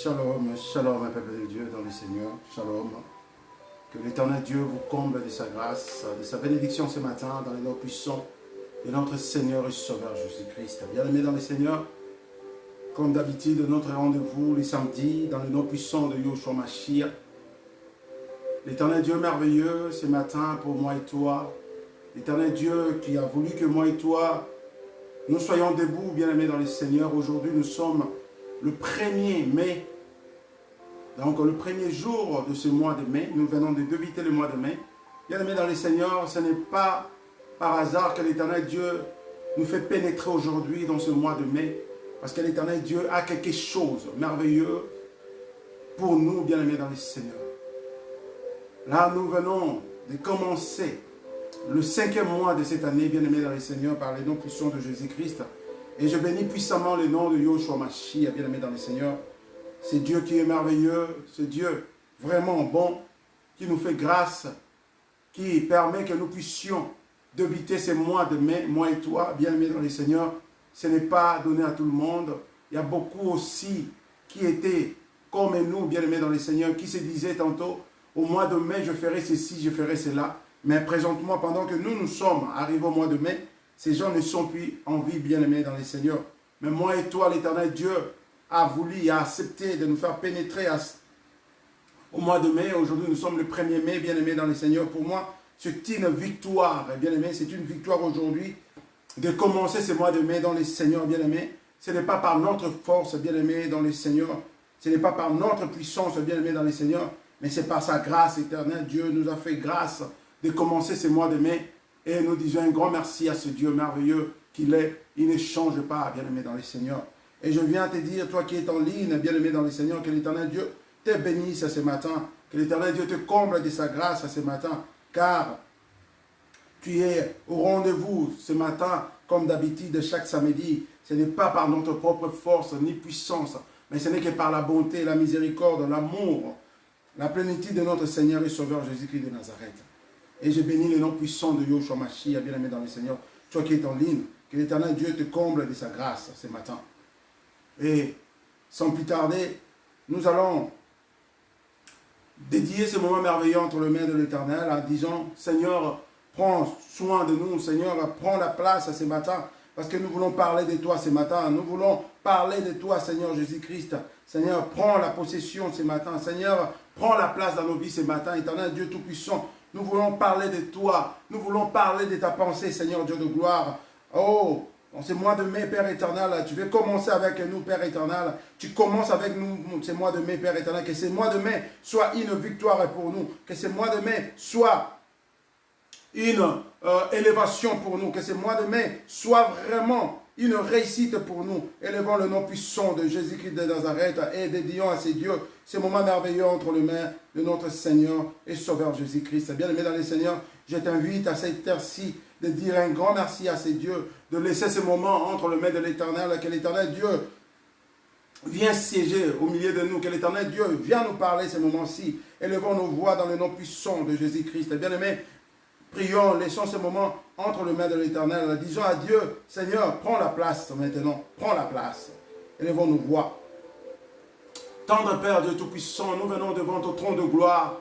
Shalom, shalom, peuple de Dieu dans le Seigneur, shalom. Que l'Éternel Dieu vous comble de sa grâce, de sa bénédiction ce matin dans les noms puissants de notre Seigneur et Sauveur Jésus-Christ. Bien-aimés dans le Seigneur, comme d'habitude, notre rendez-vous les samedis dans les noms puissants de Yeshua Mashiach. L'Éternel Dieu merveilleux ce matin pour moi et toi. L'Éternel Dieu qui a voulu que moi et toi, nous soyons debout, bien-aimés dans le Seigneur. Aujourd'hui, nous sommes le 1er mai, donc le premier jour de ce mois de mai. Nous venons de débuter le mois de mai. Bien-aimés dans le Seigneur, ce n'est pas par hasard que l'Éternel Dieu nous fait pénétrer aujourd'hui dans ce mois de mai, parce que l'Éternel Dieu a quelque chose de merveilleux pour nous, bien-aimés dans le Seigneur. Là, nous venons de commencer le 5e mois de cette année, bien-aimés dans le Seigneur, par les noms puissants de Jésus-Christ. Et je bénis puissamment le nom de Yeshua Mashiach, bien-aimé dans le Seigneur. C'est Dieu qui est merveilleux, c'est Dieu vraiment bon, qui nous fait grâce, qui permet que nous puissions débuter ces mois de mai, moi et toi, bien-aimé dans le Seigneur. Ce n'est pas donné à tout le monde. Il y a beaucoup aussi qui étaient comme nous, bien-aimés dans le Seigneur, qui se disaient tantôt, au mois de mai, je ferai ceci, je ferai cela. Mais présentement, pendant que nous sommes arrivés au mois de mai, ces gens ne sont plus en vie, bien-aimés dans le Seigneur. Mais moi et toi, l'Éternel Dieu a voulu et a accepté de nous faire pénétrer au mois de mai. Aujourd'hui, nous sommes le 1er mai, bien-aimés dans le Seigneur. Pour moi, c'est une victoire, bien-aimés. C'est une victoire aujourd'hui de commencer ce mois de mai dans le Seigneur, bien-aimés. Ce n'est pas par notre force, bien-aimés dans le Seigneur. Ce n'est pas par notre puissance, bien-aimés dans le Seigneur. Mais c'est par sa grâce éternelle. Dieu nous a fait grâce de commencer ce mois de mai. Et nous disons un grand merci à ce Dieu merveilleux qu'il est. Il ne change pas, bien-aimé dans le Seigneur. Et je viens te dire, toi qui es en ligne, bien-aimé dans le Seigneur, que l'Éternel Dieu te bénisse ce matin. Que l'Éternel Dieu te comble de sa grâce ce matin. Car tu es au rendez-vous ce matin, comme d'habitude, chaque samedi. Ce n'est pas par notre propre force ni puissance, mais ce n'est que par la bonté, la miséricorde, l'amour, la plénitude de notre Seigneur et Sauveur Jésus-Christ de Nazareth. Et je bénis le nom puissant de Yeshua Mashiach, bien-aimé dans le Seigneur. Toi qui es en ligne, que l'Éternel Dieu te comble de sa grâce ce matin. Et sans plus tarder, nous allons dédier ce moment merveilleux entre les mains de l'Éternel en disant, Seigneur, prends soin de nous, Seigneur, prends la place ce matin, parce que nous voulons parler de toi ce matin. Nous voulons parler de toi, Seigneur Jésus-Christ. Seigneur, prends la possession ce matin. Seigneur, prends la place dans nos vies ce matin. Éternel Dieu Tout-Puissant, nous voulons parler de toi. Nous voulons parler de ta pensée, Seigneur Dieu de gloire. Oh, en ce mois de mai, Père éternel, tu veux commencer avec nous, Père éternel. Tu commences avec nous ce mois de mai, Père éternel. Que ce mois de mai soit une victoire pour nous. Que ce mois de mai soit une élévation pour nous. Que ce mois de mai soit vraiment une réussite pour nous. Élevons le nom puissant de Jésus-Christ de Nazareth et dédions à ces dieux ce moment merveilleux entre les mains de notre Seigneur et Sauveur Jésus-Christ. Bien-aimé dans le Seigneur, je t'invite à cette heure-ci de dire un grand merci à ces dieux, de laisser ce moment entre les mains de l'Éternel, que l'Éternel Dieu vienne siéger au milieu de nous, que l'Éternel Dieu vienne nous parler ce moment-ci. Élevons nos voix dans le nom puissant de Jésus-Christ. Bien-aimé, prions, laissons ce moment entre les mains de l'Éternel. Disons à Dieu, Seigneur, prends la place maintenant, prends la place. Élevons nos voix. Tendre Père Dieu Tout-Puissant, nous venons devant ton trône de gloire.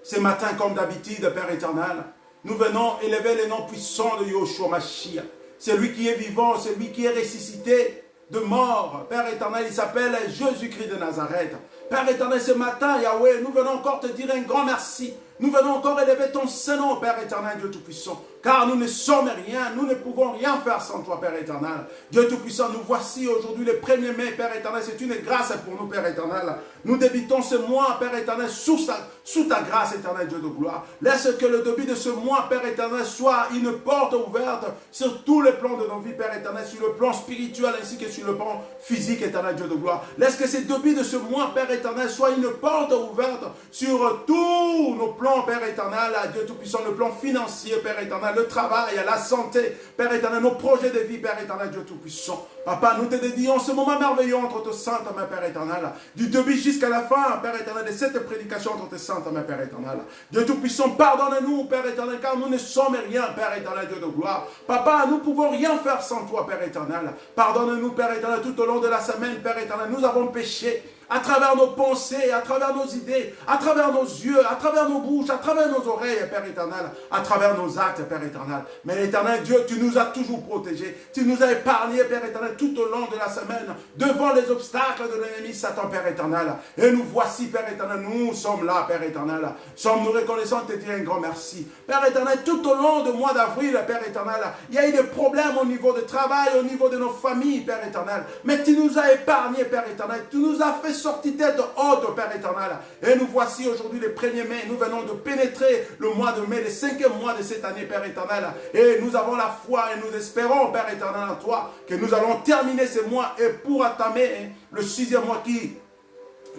Ce matin, comme d'habitude, Père éternel, nous venons élever le nom puissant de Yeshua Mashiach. C'est lui qui est vivant, c'est lui qui est ressuscité de mort. Père éternel, il s'appelle Jésus-Christ de Nazareth. Père éternel, ce matin, Yahweh, nous venons encore te dire un grand merci. Nous venons encore élever ton Saint-Nom, Père éternel, Dieu Tout-Puissant. Car nous ne sommes rien, nous ne pouvons rien faire sans toi, Père éternel. Dieu Tout-Puissant, nous voici aujourd'hui le 1er mai, Père éternel. C'est une grâce pour nous, Père éternel. Nous débutons ce mois, Père éternel, sous ta grâce éternelle, Dieu de gloire. Laisse que le début de ce mois, Père éternel, soit une porte ouverte sur tous les plans de nos vies, Père éternel, sur le plan spirituel ainsi que sur le plan physique, éternel, Dieu de gloire. Laisse que ce début de ce mois, Père éternel, soit une porte ouverte sur tous nos plans, Père éternel, Dieu Tout-Puissant, le plan financier, Père éternel, le travail, la santé, Père éternel, nos projets de vie, Père éternel, Dieu Tout-Puissant. Papa, nous te dédions ce moment merveilleux entre tes saintes mains, Père éternel, du début jusqu'à la fin, Père éternel, de cette prédication entre tes saintes mains, Père éternel. Dieu Tout-Puissant, pardonne-nous, Père éternel, car nous ne sommes rien, Père éternel, Dieu de gloire. Papa, nous ne pouvons rien faire sans toi, Père éternel. Pardonne-nous, Père éternel, tout au long de la semaine, Père éternel, nous avons péché. à travers nos pensées, à travers nos idées, à travers nos yeux, à travers nos bouches, à travers nos oreilles, Père éternel, à travers nos actes, Père éternel. Mais l'éternel Dieu, tu nous as toujours protégés, tu nous as épargnés, Père éternel, tout au long de la semaine, devant les obstacles de l'ennemi Satan, Père éternel. Et nous voici, Père éternel, nous sommes là, Père éternel. Sommes-nous reconnaissants de te dire un grand merci. Père éternel, tout au long du mois d'avril, Père éternel, il y a eu des problèmes au niveau du travail, au niveau de nos familles, Père éternel. Mais tu nous as épargnés, Père éternel. Tu nous as fait sortir tête haute, Père éternel. Et nous voici aujourd'hui le 1er mai. Nous venons de pénétrer le mois de mai, le 5e mois de cette année, Père éternel. Et nous avons la foi et nous espérons, Père éternel, en toi, que nous allons terminer ce mois et pour entamer le 6e mois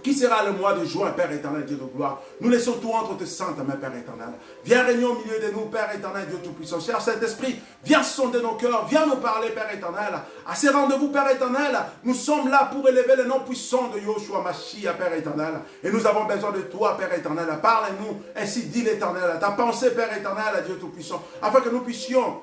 qui sera le mois de juin, Père éternel, Dieu de gloire. Nous laissons tout entre tes saintes mains, Père éternel. Viens régner au milieu de nous, Père éternel, Dieu tout-puissant. Cher Saint-Esprit, viens sonder nos cœurs, viens nous parler, Père éternel. À ces rendez-vous, Père éternel, nous sommes là pour élever le nom puissant de Yoshua Mashiach, Père éternel. Et nous avons besoin de toi, Père éternel. Parle-nous, ainsi dit l'Éternel. Ta pensée, Père éternel, Dieu tout-puissant, afin que nous puissions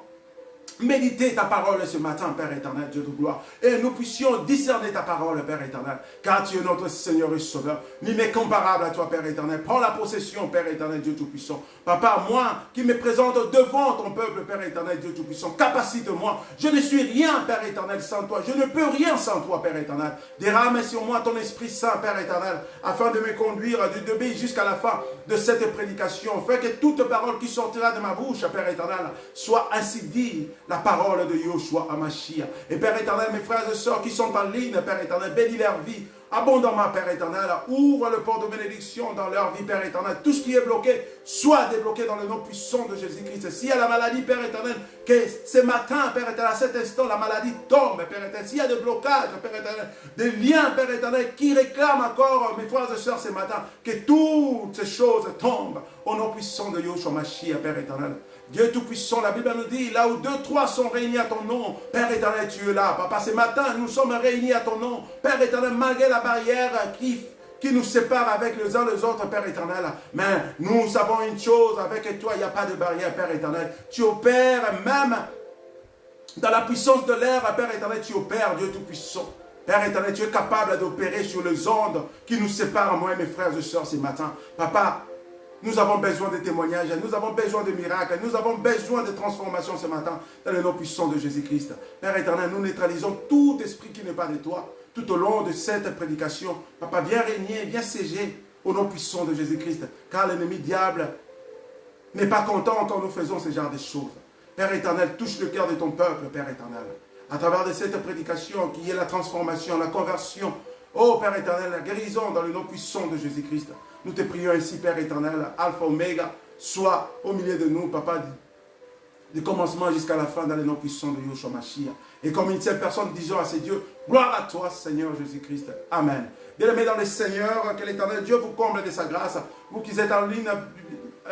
méditer ta parole ce matin, Père éternel, Dieu de gloire. Et nous puissions discerner ta parole, Père éternel. Car tu es notre Seigneur et Sauveur. Nul n'est comparable à toi, Père éternel. Prends la possession, Père éternel, Dieu tout-puissant. Papa, moi qui me présente devant ton peuple, Père éternel, Dieu tout-puissant. Capacite-moi. Je ne suis rien, Père éternel, sans toi. Je ne peux rien sans toi, Père éternel. Dérame sur moi ton Esprit Saint, Père éternel, afin de me conduire de début jusqu'à la fin de cette prédication. Fais que toute parole qui sortira de ma bouche, Père éternel, soit ainsi dit la parole de Yoshua Hamashiach. Et Père éternel, mes frères et sœurs qui sont en ligne, Père éternel, bénis leur vie abondamment, Père éternel. Ouvre le port de bénédiction dans leur vie, Père éternel. Tout ce qui est bloqué, soit débloqué dans le nom puissant de Jésus-Christ. S'il y a la maladie, Père éternel, que ce matin, Père éternel, à cet instant, la maladie tombe, Père éternel. S'il y a des blocages, Père éternel, des liens, Père éternel, qui réclament encore, mes frères et sœurs, ce matin, que toutes ces choses tombent au nom puissant de Yoshua Mashiach, Père éternel. Dieu Tout-Puissant, la Bible nous dit, là où 2, 3 sont réunis à ton nom, Père éternel, tu es là. Papa, ce matin, nous sommes réunis à ton nom. Père éternel, malgré la barrière qui nous sépare avec les uns les autres, Père éternel. Mais nous savons une chose, avec toi, il n'y a pas de barrière, Père éternel. Tu opères même dans la puissance de l'air, Père éternel, tu opères, Dieu Tout-Puissant. Père éternel, tu es capable d'opérer sur les ondes qui nous séparent, moi et mes frères et sœurs, ce matin. Papa, nous avons besoin de témoignages, nous avons besoin de miracles, nous avons besoin de transformation ce matin dans le nom puissant de Jésus-Christ. Père éternel, nous neutralisons tout esprit qui n'est pas de toi tout au long de cette prédication. Papa, viens régner, viens siéger au nom puissant de Jésus-Christ, car l'ennemi diable n'est pas content quand nous faisons ce genre de choses. Père éternel, touche le cœur de ton peuple, Père éternel, à travers de cette prédication qui est la transformation, la conversion. Oh Père éternel, la guérison dans le nom puissant de Jésus-Christ. Nous te prions ainsi, Père éternel, Alpha, Oméga, sois au milieu de nous, Papa, du commencement jusqu'à la fin, dans le nom puissant de Yoshua Mashiach. Et comme une seule personne, disons à ces dieux, gloire à toi, Seigneur Jésus-Christ. Amen. Bien-aimés dans le Seigneur, que l'Éternel Dieu vous comble de sa grâce. Vous qui êtes en ligne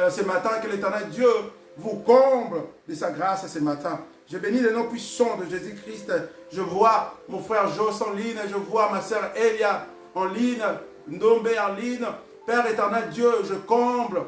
ce matin, que l'Éternel Dieu vous comble de sa grâce ce matin. Je bénis le nom puissant de Jésus-Christ. Je vois mon frère Jos en ligne, je vois ma sœur Elia en ligne, Ndombe en ligne. Père éternel Dieu, je comble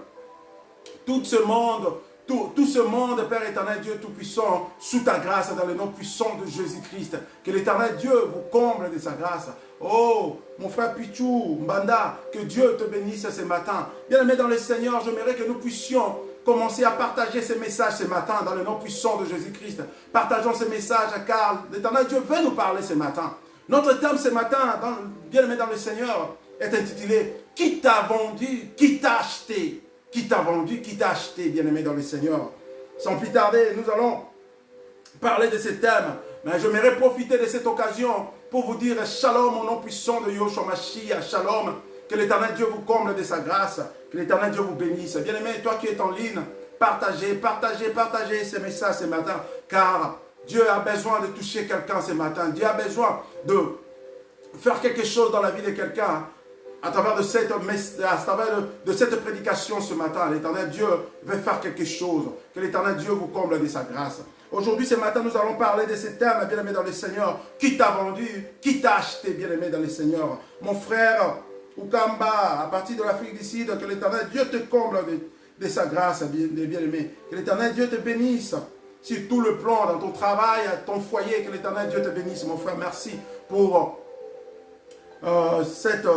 tout ce monde, tout ce monde, Père éternel Dieu Tout-Puissant, sous ta grâce, dans le nom puissant de Jésus-Christ. Que l'éternel Dieu vous comble de sa grâce. Oh, mon frère Pichou, Mbanda, que Dieu te bénisse ce matin. Bien-aimé dans le Seigneur, j'aimerais que nous puissions commencer à partager ces messages ce matin, dans le nom puissant de Jésus-Christ. Partageons ces messages, car l'éternel Dieu veut nous parler ce matin. Notre thème ce matin, bien-aimé dans le Seigneur, est intitulé « Qui t'a vendu, qui t'a acheté ?» Qui t'a vendu, qui t'a acheté, bien-aimé dans le Seigneur. Sans plus tarder, nous allons parler de ce thème. Mais j'aimerais profiter de cette occasion pour vous dire shalom au nom puissant de Yoshua Mashiach, shalom. Que l'Éternel Dieu vous comble de sa grâce, que l'Éternel Dieu vous bénisse. Bien-aimé, toi qui es en ligne, partagez ces messages ce matin, car Dieu a besoin de toucher quelqu'un ce matin. Dieu a besoin de faire quelque chose dans la vie de quelqu'un. À travers de cette prédication ce matin, l'Éternel Dieu veut faire quelque chose. Que l'Éternel Dieu vous comble de sa grâce. Aujourd'hui, ce matin, nous allons parler de ce thème, bien-aimé dans le Seigneur. Qui t'a vendu, qui t'a acheté, bien-aimé dans le Seigneur. Mon frère Oukamba, à partir de l'Afrique du Sud, que l'Éternel Dieu te comble de sa grâce, bien-aimé. Que l'Éternel Dieu te bénisse sur tout le plan, dans ton travail, ton foyer. Que l'Éternel Dieu te bénisse, mon frère. Merci pour cette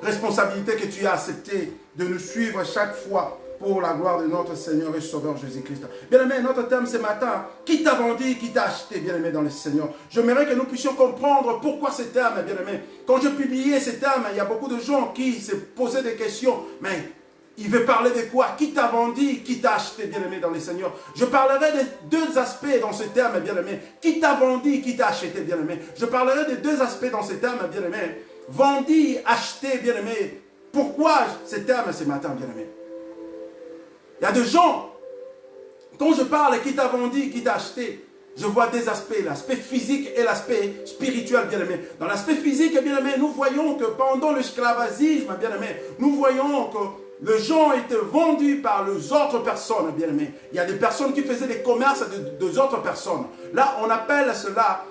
responsabilité que tu as acceptée de nous suivre chaque fois pour la gloire de notre Seigneur et Sauveur Jésus-Christ. Bien-aimé, notre thème ce matin, qui t'a vendu, qui t'a acheté, bien-aimé dans le Seigneur. J'aimerais que nous puissions comprendre pourquoi ce thème, bien-aimé. Quand je publiais ce thème, il y a beaucoup de gens qui se posaient des questions, mais il veut parler de quoi? Qui t'a vendu, qui t'a acheté, bien-aimé dans le Seigneur. Je parlerai de deux aspects dans ce thème, bien-aimé. Qui t'a vendu, qui t'a acheté, bien-aimé. Je parlerai de deux aspects dans ce thème, bien-aimé. Vendu, acheté, bien-aimé. Pourquoi ce thème ce matin, bien-aimé? Il y a des gens, quand je parle qui t'a vendu, qui t'a acheté, je vois deux aspects, l'aspect physique et l'aspect spirituel, bien-aimé. Dans l'aspect physique, bien-aimé, nous voyons que pendant l'esclavagisme, bien-aimé, nous voyons que les gens étaient vendus par les autres personnes, bien-aimé. Il y a des personnes qui faisaient des commerces de autres personnes. Là, on appelle cela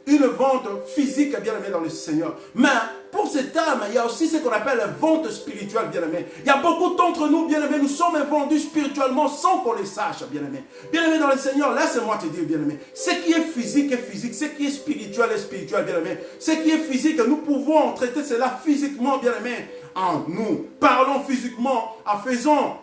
une vente physique, bien-aimé, dans le Seigneur. Mais pour cet âme, il y a aussi ce qu'on appelle la vente spirituelle, bien-aimé. Il y a beaucoup d'entre nous, bien-aimé, nous sommes vendus spirituellement sans qu'on les sache, bien-aimé. Bien-aimé dans le Seigneur, laisse-moi te dire, bien-aimé, ce qui est physique est physique, ce qui est spirituel est spirituel, bien-aimé. Ce qui est physique, nous pouvons traiter cela physiquement, bien-aimé, en nous parlons physiquement, en faisant,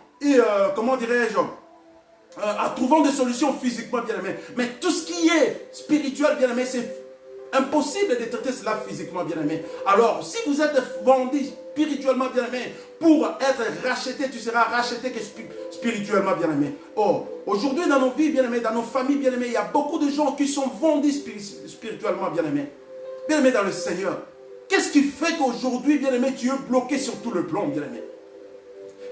comment dirais-je, en trouvant des solutions physiquement, bien-aimé. Mais tout ce qui est spirituel, bien-aimé, c'est impossible de traiter cela physiquement, bien-aimé. Alors, si vous êtes vendu spirituellement, bien-aimé, pour être racheté, tu seras racheté que spirituellement, bien-aimé. Oh, aujourd'hui, dans nos vies, bien-aimé, dans nos familles, bien-aimé, il y a beaucoup de gens qui sont vendus spirituellement, bien-aimé. Bien-aimé dans le Seigneur. Qu'est-ce qui fait qu'aujourd'hui, bien-aimé, tu es bloqué sur tout le plan, bien-aimé?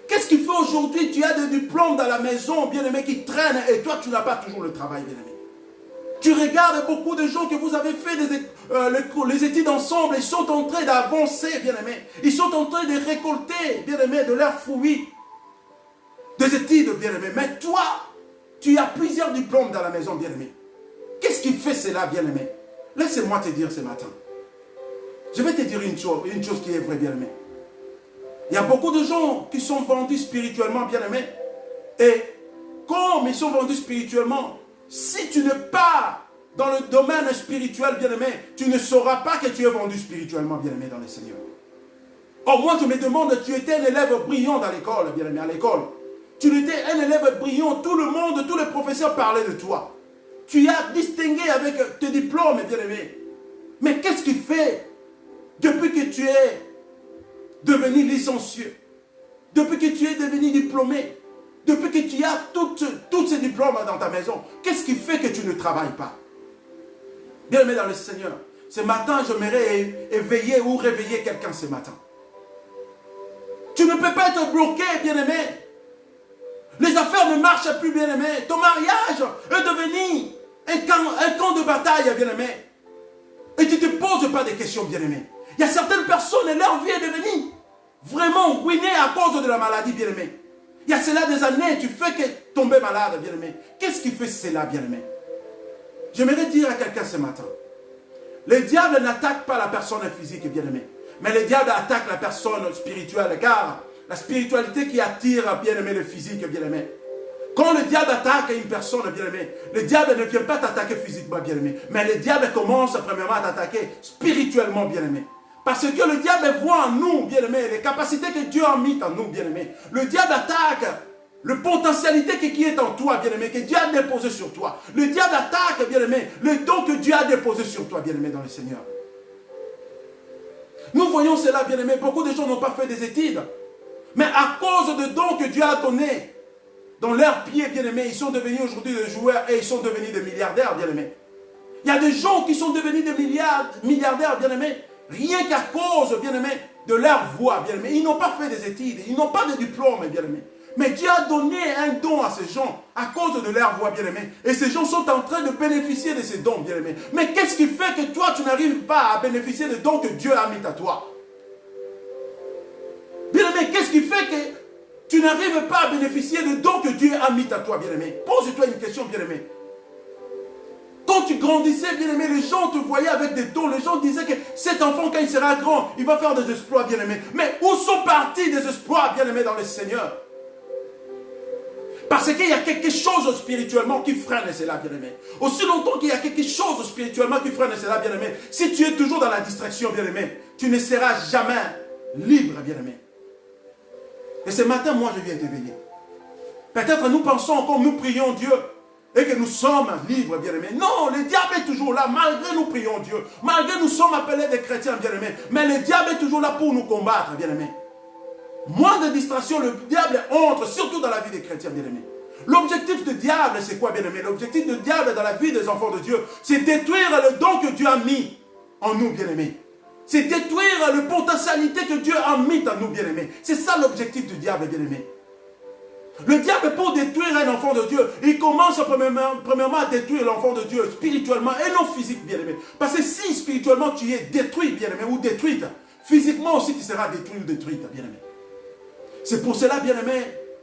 Qu'est-ce qui fait aujourd'hui, tu as des diplômes dans la maison, bien-aimé, qui traînent et toi, tu n'as pas toujours le travail, bien-aimé? Tu regardes beaucoup de gens que vous avez fait les études ensemble, ils sont en train d'avancer, bien-aimé. Ils sont en train de récolter, bien-aimé, de leurs fruits, des études, bien-aimé. Mais toi, tu as plusieurs diplômes dans la maison, bien-aimé. Qu'est-ce qui fait cela, bien-aimé? Laisse-moi te dire ce matin. Je vais te dire une chose qui est vraie, bien-aimé. Il y a beaucoup de gens qui sont vendus spirituellement, bien-aimé. Et comme ils sont vendus spirituellement, si tu n'es pas dans le domaine spirituel, bien-aimé, tu ne sauras pas que tu es vendu spirituellement, bien-aimé, dans le Seigneur. Or, moi, je me demande, tu étais un élève brillant dans l'école, bien-aimé, à l'école. Tu étais un élève brillant, tout le monde, tous les professeurs parlaient de toi. Tu as distingué avec tes diplômes, bien-aimé. Mais qu'est-ce qui fait, depuis que tu es devenu licencieux, depuis que tu es devenu diplômé, depuis que tu as tous ces diplômes dans ta maison, qu'est-ce qui fait que tu ne travailles pas? Bien-aimé dans le Seigneur, ce matin, j'aimerais éveiller ou réveiller quelqu'un ce matin. Tu ne peux pas être bloqué, bien-aimé. Les affaires ne marchent plus, bien-aimé. Ton mariage est devenu un camp de bataille, bien-aimé. Et tu ne te poses pas de questions, bien-aimé. Il y a certaines personnes, leur vie est devenue vraiment ruinée à cause de la maladie, bien-aimé. Il y a cela des années, tu fais que tomber malade, bien-aimé. Qu'est-ce qui fait cela, bien-aimé? J'aimerais dire à quelqu'un ce matin, le diable n'attaque pas la personne physique, bien-aimé, mais le diable attaque la personne spirituelle, car la spiritualité qui attire, bien-aimé, le physique, bien-aimé. Quand le diable attaque une personne, bien-aimé, le diable ne vient pas t'attaquer physiquement, bien-aimé, mais le diable commence premièrement à t'attaquer spirituellement, bien-aimé. Parce que le diable voit en nous, bien-aimé, les capacités que Dieu a mises en nous, bien-aimé. Le diable attaque la potentialité qui est en toi, bien-aimé, que Dieu a déposé sur toi. Le diable attaque, bien-aimé, le don que Dieu a déposé sur toi, bien-aimé, dans le Seigneur. Nous voyons cela, bien-aimé. Beaucoup de gens n'ont pas fait des études. Mais à cause de dons que Dieu a donnés dans leurs pieds, bien-aimé, ils sont devenus aujourd'hui des joueurs et ils sont devenus des milliardaires, bien-aimé. Il y a des gens qui sont devenus des milliardaires, bien-aimé, rien qu'à cause, bien-aimé, de leur voix, bien-aimé. Ils n'ont pas fait des études, ils n'ont pas de diplôme, bien-aimé. Mais Dieu a donné un don à ces gens à cause de leur voix, bien-aimé. Et ces gens sont en train de bénéficier de ces dons, bien-aimé. Mais qu'est-ce qui fait que toi, tu n'arrives pas à bénéficier des dons que Dieu a mis à toi? Bien-aimé, qu'est-ce qui fait que tu n'arrives pas à bénéficier des dons que Dieu a mis à toi, bien-aimé? Pose-toi une question, bien-aimé. Quand tu grandissais, bien-aimé, les gens te voyaient avec des dons. Les gens disaient que cet enfant, quand il sera grand, il va faire des exploits, bien-aimé. Mais où sont partis des exploits, bien-aimé, dans le Seigneur? Parce qu'il y a quelque chose spirituellement qui freine cela, bien-aimé. Aussi longtemps qu'il y a quelque chose spirituellement qui freine cela, bien-aimé, si tu es toujours dans la distraction, bien-aimé, tu ne seras jamais libre, bien-aimé. Et ce matin, moi, je viens t'éveiller. Peut-être nous pensons encore, nous prions Dieu et que nous sommes libres, bien-aimés. Non, le diable est toujours là, malgré nous prions Dieu. Malgré nous sommes appelés des chrétiens, bien-aimés. Mais le diable est toujours là pour nous combattre, bien-aimés. Moins de distraction, le diable entre, surtout dans la vie des chrétiens, bien-aimés. L'objectif du diable, c'est quoi, bien-aimés? L'objectif du diable dans la vie des enfants de Dieu, c'est détruire le don que Dieu a mis en nous, bien-aimés. C'est détruire la potentialité que Dieu a mis en nous, bien-aimés. C'est ça l'objectif du diable, bien-aimés. Le diable, pour détruire un enfant de Dieu, il commence premièrement à détruire l'enfant de Dieu spirituellement et non physique, bien-aimé. Parce que si spirituellement tu es détruit, bien-aimé, ou détruite, physiquement aussi tu seras détruit ou détruite, bien-aimé. C'est pour cela, bien-aimé,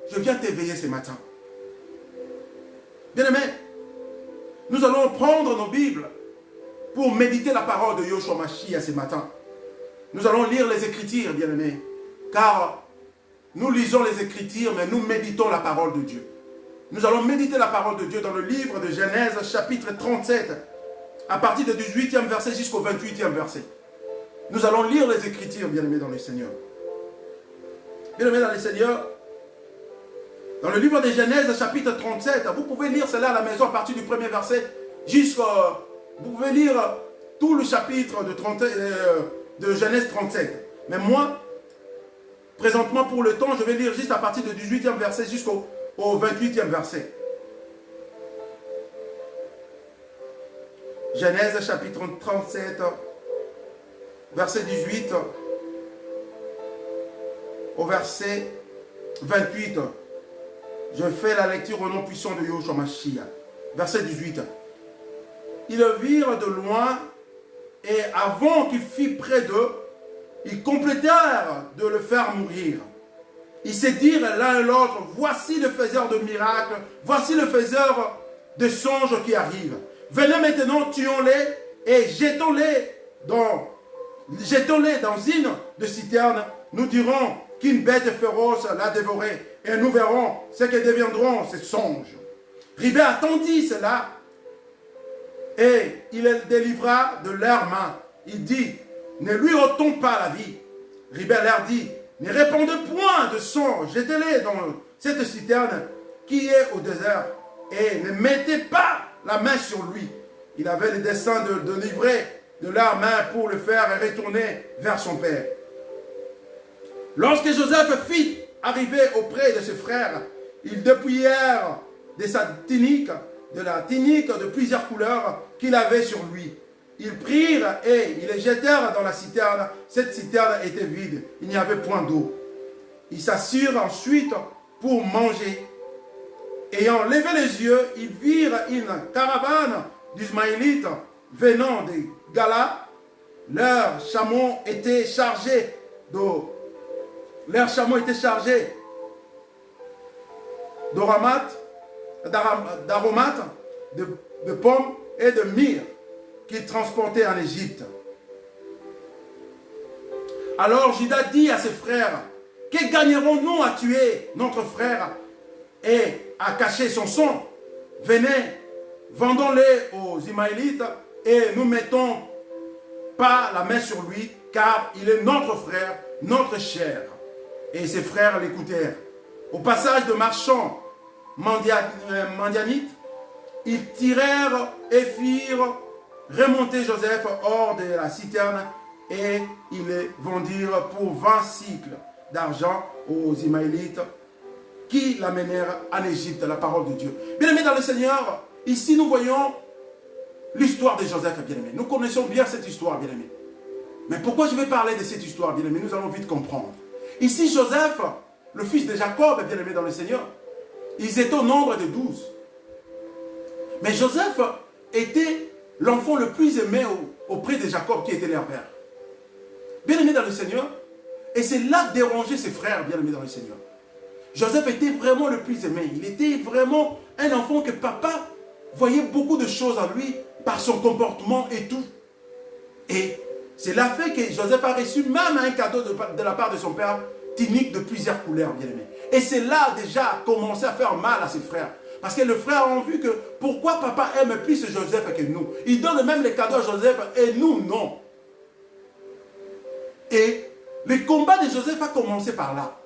je viens t'éveiller ce matin. Bien-aimé, nous allons prendre nos Bibles pour méditer la parole de Yoshua Mashiach ce matin. Nous allons lire les Écritures, bien-aimé, car nous lisons les Écritures, mais nous méditons la parole de Dieu. Nous allons méditer la parole de Dieu dans le livre de Genèse, chapitre 37, à partir du 18e verset jusqu'au 28e verset. Nous allons lire les Écritures, bien-aimés dans le Seigneur. Bien-aimés dans le Seigneur, dans le livre de Genèse, chapitre 37, vous pouvez lire cela à la maison à partir du premier verset jusqu'au... Vous pouvez lire tout le chapitre de Genèse 37. Mais moi, présentement, pour le temps, je vais lire juste à partir du 18e verset jusqu'au 28e verset. Genèse chapitre 37, verset 18 au verset 28. Je fais la lecture au nom puissant de Yoshua Mashiach. Verset 18. Ils le virent de loin et avant qu'il fût près d'eux, ils complétèrent de le faire mourir. Ils se dirent l'un et l'autre, voici le faiseur de miracles, voici le faiseur de songes qui arrive. Venez maintenant, tuons-les et jetons-les dans une de citernes. Nous dirons qu'une bête féroce l'a dévoré et nous verrons ce que deviendront ces songes. Ribé attendit cela et il les délivra de leurs mains. Il dit, ne lui ôtons pas la vie. Ribé leur dit, ne répandez point de sang, jetez-les dans cette citerne qui est au désert et ne mettez pas la main sur lui. Il avait le dessein de livrer de leurs mains pour le faire retourner vers son père. Lorsque Joseph fit arriver auprès de ses frères, ils dépouillèrent de sa tunique, de la tunique de plusieurs couleurs qu'il avait sur lui. Ils prirent et ils les jetèrent dans la citerne. Cette citerne était vide, il n'y avait point d'eau. Ils s'assurent ensuite pour manger. Ayant levé les yeux, ils virent une caravane d'Ismaélites venant de Gala. Leurs chameaux étaient chargés d'aromates, de pommes et de myrrhe qu'ils transportaient en Égypte. Alors Judas dit à ses frères, que gagnerons-nous à tuer notre frère et à cacher son sang? Venez, vendons-les aux Ismaélites et nous mettons pas la main sur lui, car il est notre frère, notre chair. Et ses frères l'écoutèrent. Au passage de marchands Mandianites, ils tirèrent et firent remonter Joseph hors de la citerne et ils le vendirent pour 20 cycles d'argent aux Ismaélites qui l'amenèrent en Égypte, la parole de Dieu. Bien-aimés dans le Seigneur, ici nous voyons l'histoire de Joseph, bien-aimés. Nous connaissons bien cette histoire, bien-aimés. Mais pourquoi je vais parler de cette histoire, bien-aimés? Nous allons vite comprendre. Ici, Joseph, le fils de Jacob, bien-aimé dans le Seigneur, ils étaient au nombre de 12. Mais Joseph était l'enfant le plus aimé auprès de Jacob, qui était leur père. Bien-aimé dans le Seigneur, et c'est là déranger ses frères, bien-aimés dans le Seigneur. Joseph était vraiment le plus aimé. Il était vraiment un enfant que papa voyait beaucoup de choses en lui par son comportement et tout. Et cela fait que Joseph a reçu même un cadeau de la part de son père, tunique de plusieurs couleurs, bien-aimé. Et c'est là déjà commencé à faire mal à ses frères. Parce que les frères ont vu que pourquoi papa aime plus Joseph que nous. Il donne même les cadeaux à Joseph et nous, non. Et le combat de Joseph a commencé par là.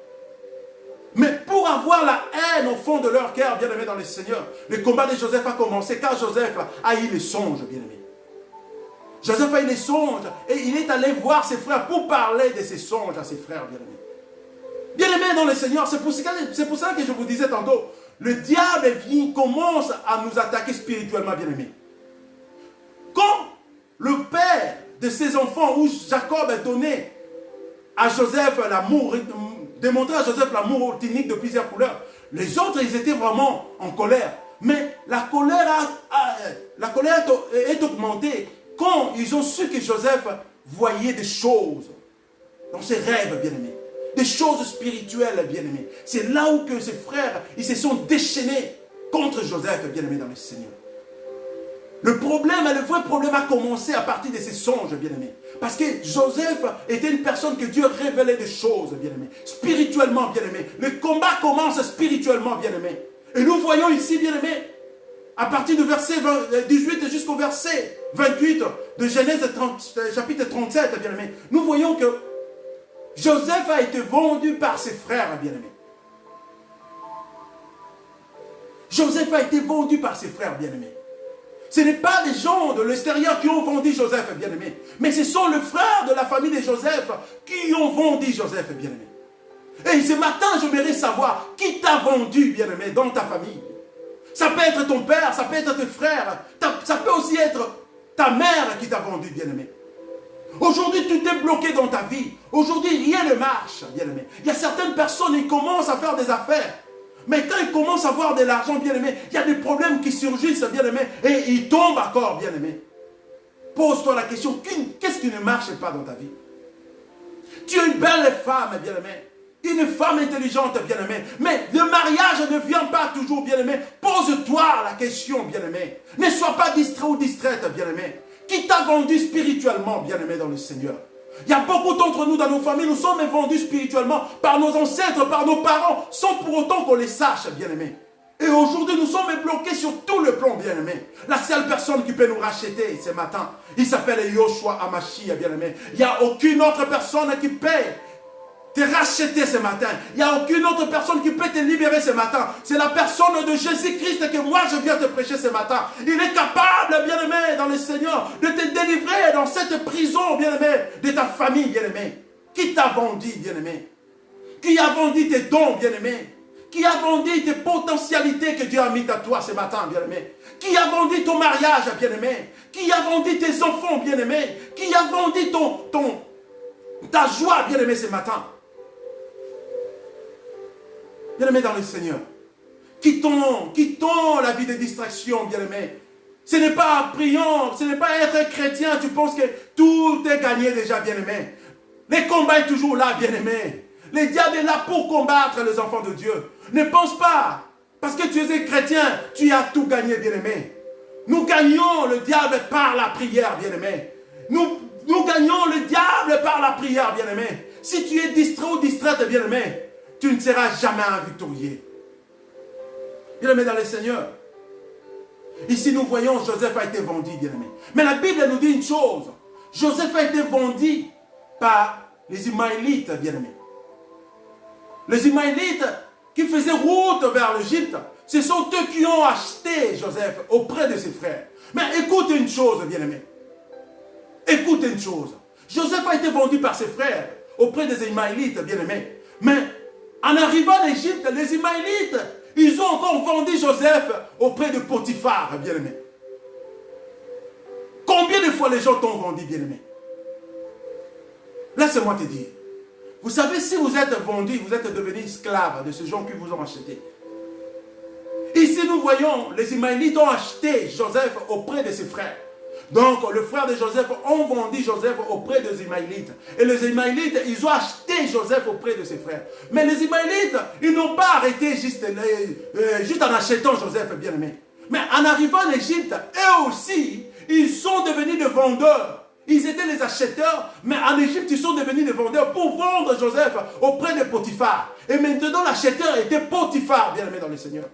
Mais pour avoir la haine au fond de leur cœur, bien-aimé dans le Seigneur, le combat de Joseph a commencé car Joseph a eu les songes, bien-aimé. Joseph a eu les songes et il est allé voir ses frères pour parler de ses songes à ses frères, bien-aimés. Bien-aimés dans le Seigneur, c'est pour ça que je vous disais tantôt, le diable commence à nous attaquer spirituellement, bien-aimés. Quand le père de ses enfants, où Jacob a donné à Joseph l'amour, démontré à Joseph l'amour technique de plusieurs couleurs, les autres, ils étaient vraiment en colère. Mais la colère est augmentée quand ils ont su que Joseph voyait des choses dans ses rêves, bien-aimés. Des choses spirituelles, bien-aimés. C'est là où que ses frères, ils se sont déchaînés contre Joseph, bien-aimé dans le Seigneur. Le vrai problème a commencé à partir de ses songes, bien-aimés. Parce que Joseph était une personne que Dieu révélait des choses, bien-aimés. Spirituellement, bien-aimés. Le combat commence spirituellement, bien-aimés. Et nous voyons ici, bien-aimés, à partir du verset 18 jusqu'au verset 28 de Genèse chapitre 37, bien-aimés, nous voyons que Joseph a été vendu par ses frères, bien-aimés. Joseph a été vendu par ses frères, bien-aimés. Ce n'est pas des gens de l'extérieur qui ont vendu Joseph, bien-aimé. Mais ce sont les frères de la famille de Joseph qui ont vendu Joseph, bien-aimé. Et ce matin, j'aimerais savoir qui t'a vendu, bien-aimé, dans ta famille. Ça peut être ton père, ça peut être tes frères, ça peut aussi être ta mère qui t'a vendu, bien-aimé. Aujourd'hui, tout est bloqué dans ta vie. Aujourd'hui, rien ne marche, bien-aimé. Il y a certaines personnes, ils commencent à faire des affaires. Mais quand ils commencent à avoir de l'argent, bien-aimé, il y a des problèmes qui surgissent, bien-aimé, et ils tombent encore, bien-aimé. Pose-toi la question, qu'est-ce qui ne marche pas dans ta vie? Tu es une belle femme, bien-aimé. Une femme intelligente, bien-aimé. Mais le mariage ne vient pas toujours, bien-aimé. Pose-toi la question, bien-aimé. Ne sois pas distrait ou distraite, bien-aimé. Qui t'a vendu spirituellement, bien-aimé, dans le Seigneur? Il y a beaucoup d'entre nous dans nos familles, nous sommes vendus spirituellement par nos ancêtres, par nos parents, sans pour autant qu'on les sache, bien-aimés. Et aujourd'hui, nous sommes bloqués sur tout le plan, bien-aimés. La seule personne qui peut nous racheter ce matin, il s'appelle Yoshua Hamashia, bien-aimé. Il n'y a aucune autre personne qui peut te racheter ce matin. Il n'y a aucune autre personne qui peut te libérer ce matin. C'est la personne de Jésus-Christ que moi je viens te prêcher ce matin. Il est capable, bien-aimé, dans le Seigneur, de te délivrer dans cette prison, bien-aimé, de ta famille, bien-aimé. Qui t'a vendu, bien-aimé? Qui a vendu tes dons, bien-aimé? Qui a vendu tes potentialités que Dieu a mis à toi ce matin, bien-aimé? Qui a vendu ton mariage, bien-aimé? Qui a vendu tes enfants, bien-aimé? Qui a vendu ta joie, bien-aimé, ce matin? Bien-aimé dans le Seigneur, quittons la vie de distraction, bien-aimé. Ce n'est pas priant, ce n'est pas être chrétien, tu penses que tout est gagné déjà, bien-aimé. Le combat est toujours là, bien-aimé. Le diable est là pour combattre les enfants de Dieu. Ne pense pas, parce que tu es chrétien, tu as tout gagné, bien-aimé. Nous gagnons le diable par la prière, bien-aimé. Nous gagnons le diable par la prière, bien-aimé. Si tu es distrait ou distraite, bien-aimé, tu ne seras jamais un victorieux. Bien-aimé dans le Seigneur. Ici, nous voyons Joseph a été vendu, bien-aimé. Mais la Bible nous dit une chose. Joseph a été vendu par les Ismaélites, bien-aimé. Les Ismaélites qui faisaient route vers l'Égypte, ce sont eux qui ont acheté Joseph auprès de ses frères. Mais écoute une chose, bien-aimé. Écoute une chose. Joseph a été vendu par ses frères auprès des Ismaélites, bien-aimé. Mais en arrivant en Égypte, les Ismaélites, ils ont encore vendu Joseph auprès de Potiphar, bien-aimé. Combien de fois les gens t'ont vendu, bien-aimé? Laisse-moi te dire. Vous savez, si vous êtes vendu, vous êtes devenu esclave de ces gens qui vous ont acheté. Ici, nous voyons, les Ismaélites ont acheté Joseph auprès de ses frères. Donc, le frère de Joseph ont vendu Joseph auprès des Ismaélites. Et les Ismaélites, ils ont acheté Joseph auprès de ses frères. Mais les Ismaélites, ils n'ont pas arrêté juste en achetant Joseph, bien-aimé. Mais en arrivant en Égypte, eux aussi, ils sont devenus des vendeurs. Ils étaient les acheteurs, mais en Égypte, ils sont devenus des vendeurs pour vendre Joseph auprès de Potiphar. Et maintenant, l'acheteur était Potiphar, bien-aimé dans le Seigneur.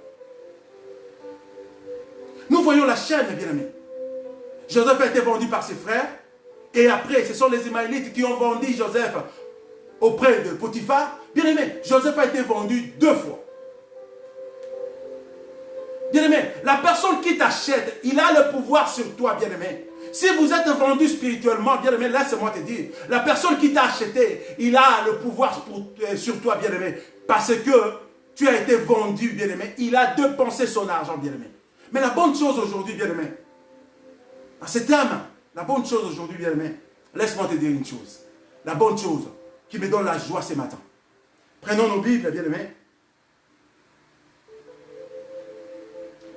Nous voyons la chaîne, bien-aimé. Joseph a été vendu par ses frères. Et après, ce sont les Ismaélites qui ont vendu Joseph auprès de Potiphar. Bien-aimé, Joseph a été vendu 2 fois. Bien-aimé, la personne qui t'achète, il a le pouvoir sur toi, bien-aimé. Si vous êtes vendu spirituellement, bien-aimé, laisse-moi te dire, la personne qui t'a acheté, il a le pouvoir sur toi, bien-aimé, parce que tu as été vendu, bien-aimé. Il a dépensé son argent, bien-aimé. Mais la bonne chose aujourd'hui, bien-aimé, à cet homme, la bonne chose aujourd'hui, bien-aimé, laisse-moi te dire une chose. La bonne chose qui me donne la joie ce matin. Prenons nos Bibles, bien-aimés.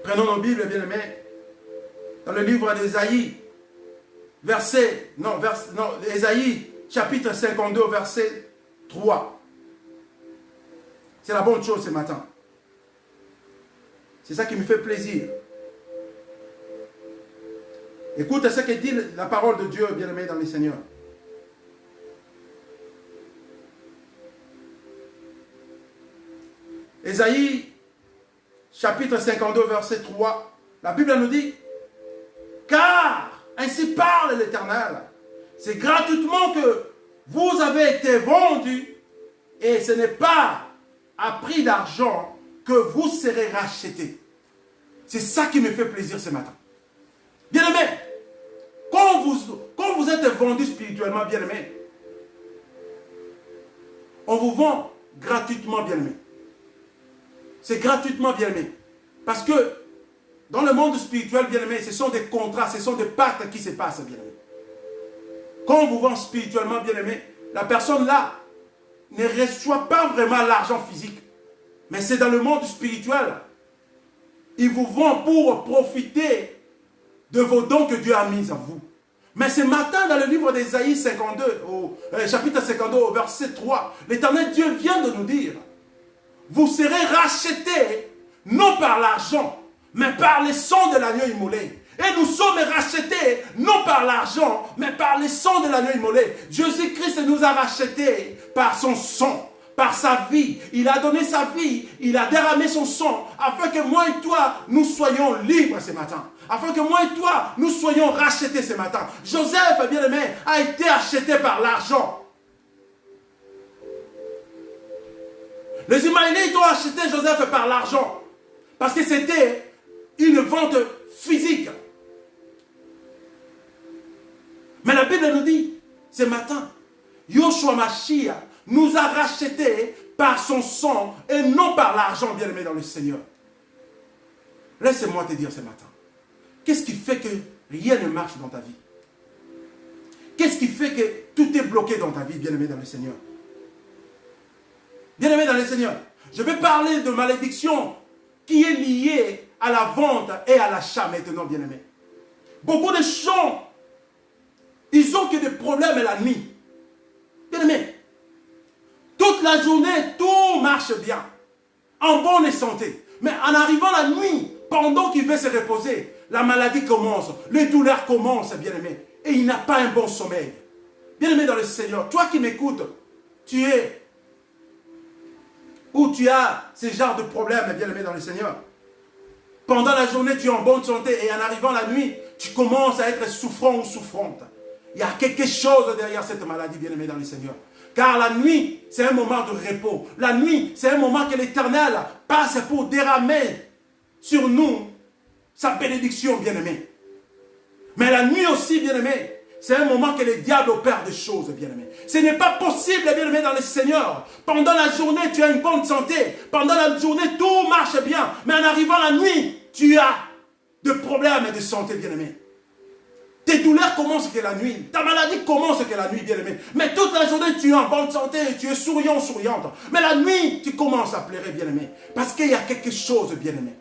Prenons nos Bibles, bien-aimés, dans le livre d'Ésaïe, Ésaïe, chapitre 52, verset 3. C'est la bonne chose ce matin. C'est ça qui me fait plaisir. Écoute ce que dit la parole de Dieu, bien-aimé dans le Seigneur. Ésaïe, chapitre 52, verset 3, la Bible nous dit, car ainsi parle l'Éternel, c'est gratuitement que vous avez été vendus et ce n'est pas à prix d'argent que vous serez rachetés. C'est ça qui me fait plaisir ce matin. Bien-aimé, quand vous êtes vendus spirituellement, bien-aimé, on vous vend gratuitement, bien-aimé. C'est gratuitement, bien-aimé. Parce que dans le monde spirituel, bien-aimé, ce sont des contrats, ce sont des pactes qui se passent, bien-aimé. Quand on vous vend spirituellement, bien-aimé, la personne là ne reçoit pas vraiment l'argent physique. Mais c'est dans le monde spirituel. Il vous vend pour profiter de vos dons que Dieu a mis en vous. Mais ce matin, dans le livre d'Ésaïe 52, chapitre 52, au verset 3, l'Éternel Dieu vient de nous dire, vous serez rachetés, non par l'argent, mais par le sang de l'agneau immolé. Et nous sommes rachetés, non par l'argent, mais par le sang de l'agneau immolé. Jésus-Christ nous a rachetés par son sang, par sa vie. Il a donné sa vie, il a déramé son sang, afin que moi et toi, nous soyons libres ce matin. Afin que moi et toi, nous soyons rachetés ce matin. Joseph, bien-aimé, a été acheté par l'argent. Les Ismaélites ont acheté Joseph par l'argent. Parce que c'était une vente physique. Mais la Bible nous dit, ce matin, Yoshua Mashiach nous a rachetés par son sang et non par l'argent, bien-aimé dans le Seigneur. Laisse-moi te dire ce matin, qu'est-ce qui fait que rien ne marche dans ta vie? Qu'est-ce qui fait que tout est bloqué dans ta vie, bien-aimé dans le Seigneur? Bien-aimé dans le Seigneur, je vais parler de malédiction qui est liée à la vente et à l'achat maintenant, bien-aimé. Beaucoup de gens, ils ont que des problèmes la nuit. Bien-aimé, toute la journée, tout marche bien, en bonne santé. Mais en arrivant la nuit, pendant qu'il veut se reposer, la maladie commence, les douleurs commencent, bien-aimé. Et il n'a pas un bon sommeil. Bien-aimé dans le Seigneur, toi qui m'écoutes, tu es où tu as ce genre de problème, bien-aimé dans le Seigneur. Pendant la journée, tu es en bonne santé et en arrivant la nuit, tu commences à être souffrant ou souffrante. Il y a quelque chose derrière cette maladie, bien-aimé dans le Seigneur. Car la nuit, c'est un moment de repos. La nuit, c'est un moment que l'Éternel passe pour déramer sur nous sa bénédiction, bien-aimé. Mais la nuit aussi, bien-aimé, c'est un moment que le diable opère des choses, bien-aimé. Ce n'est pas possible, bien-aimé, dans le Seigneur. Pendant la journée, tu as une bonne santé. Pendant la journée, tout marche bien. Mais en arrivant la nuit, tu as des problèmes de santé, bien-aimé. Tes douleurs commencent que la nuit. Ta maladie commence que la nuit, bien-aimé. Mais toute la journée, tu es en bonne santé. Tu es souriant, souriante. Mais la nuit, tu commences à pleurer, bien-aimé. Parce qu'il y a quelque chose, bien-aimé.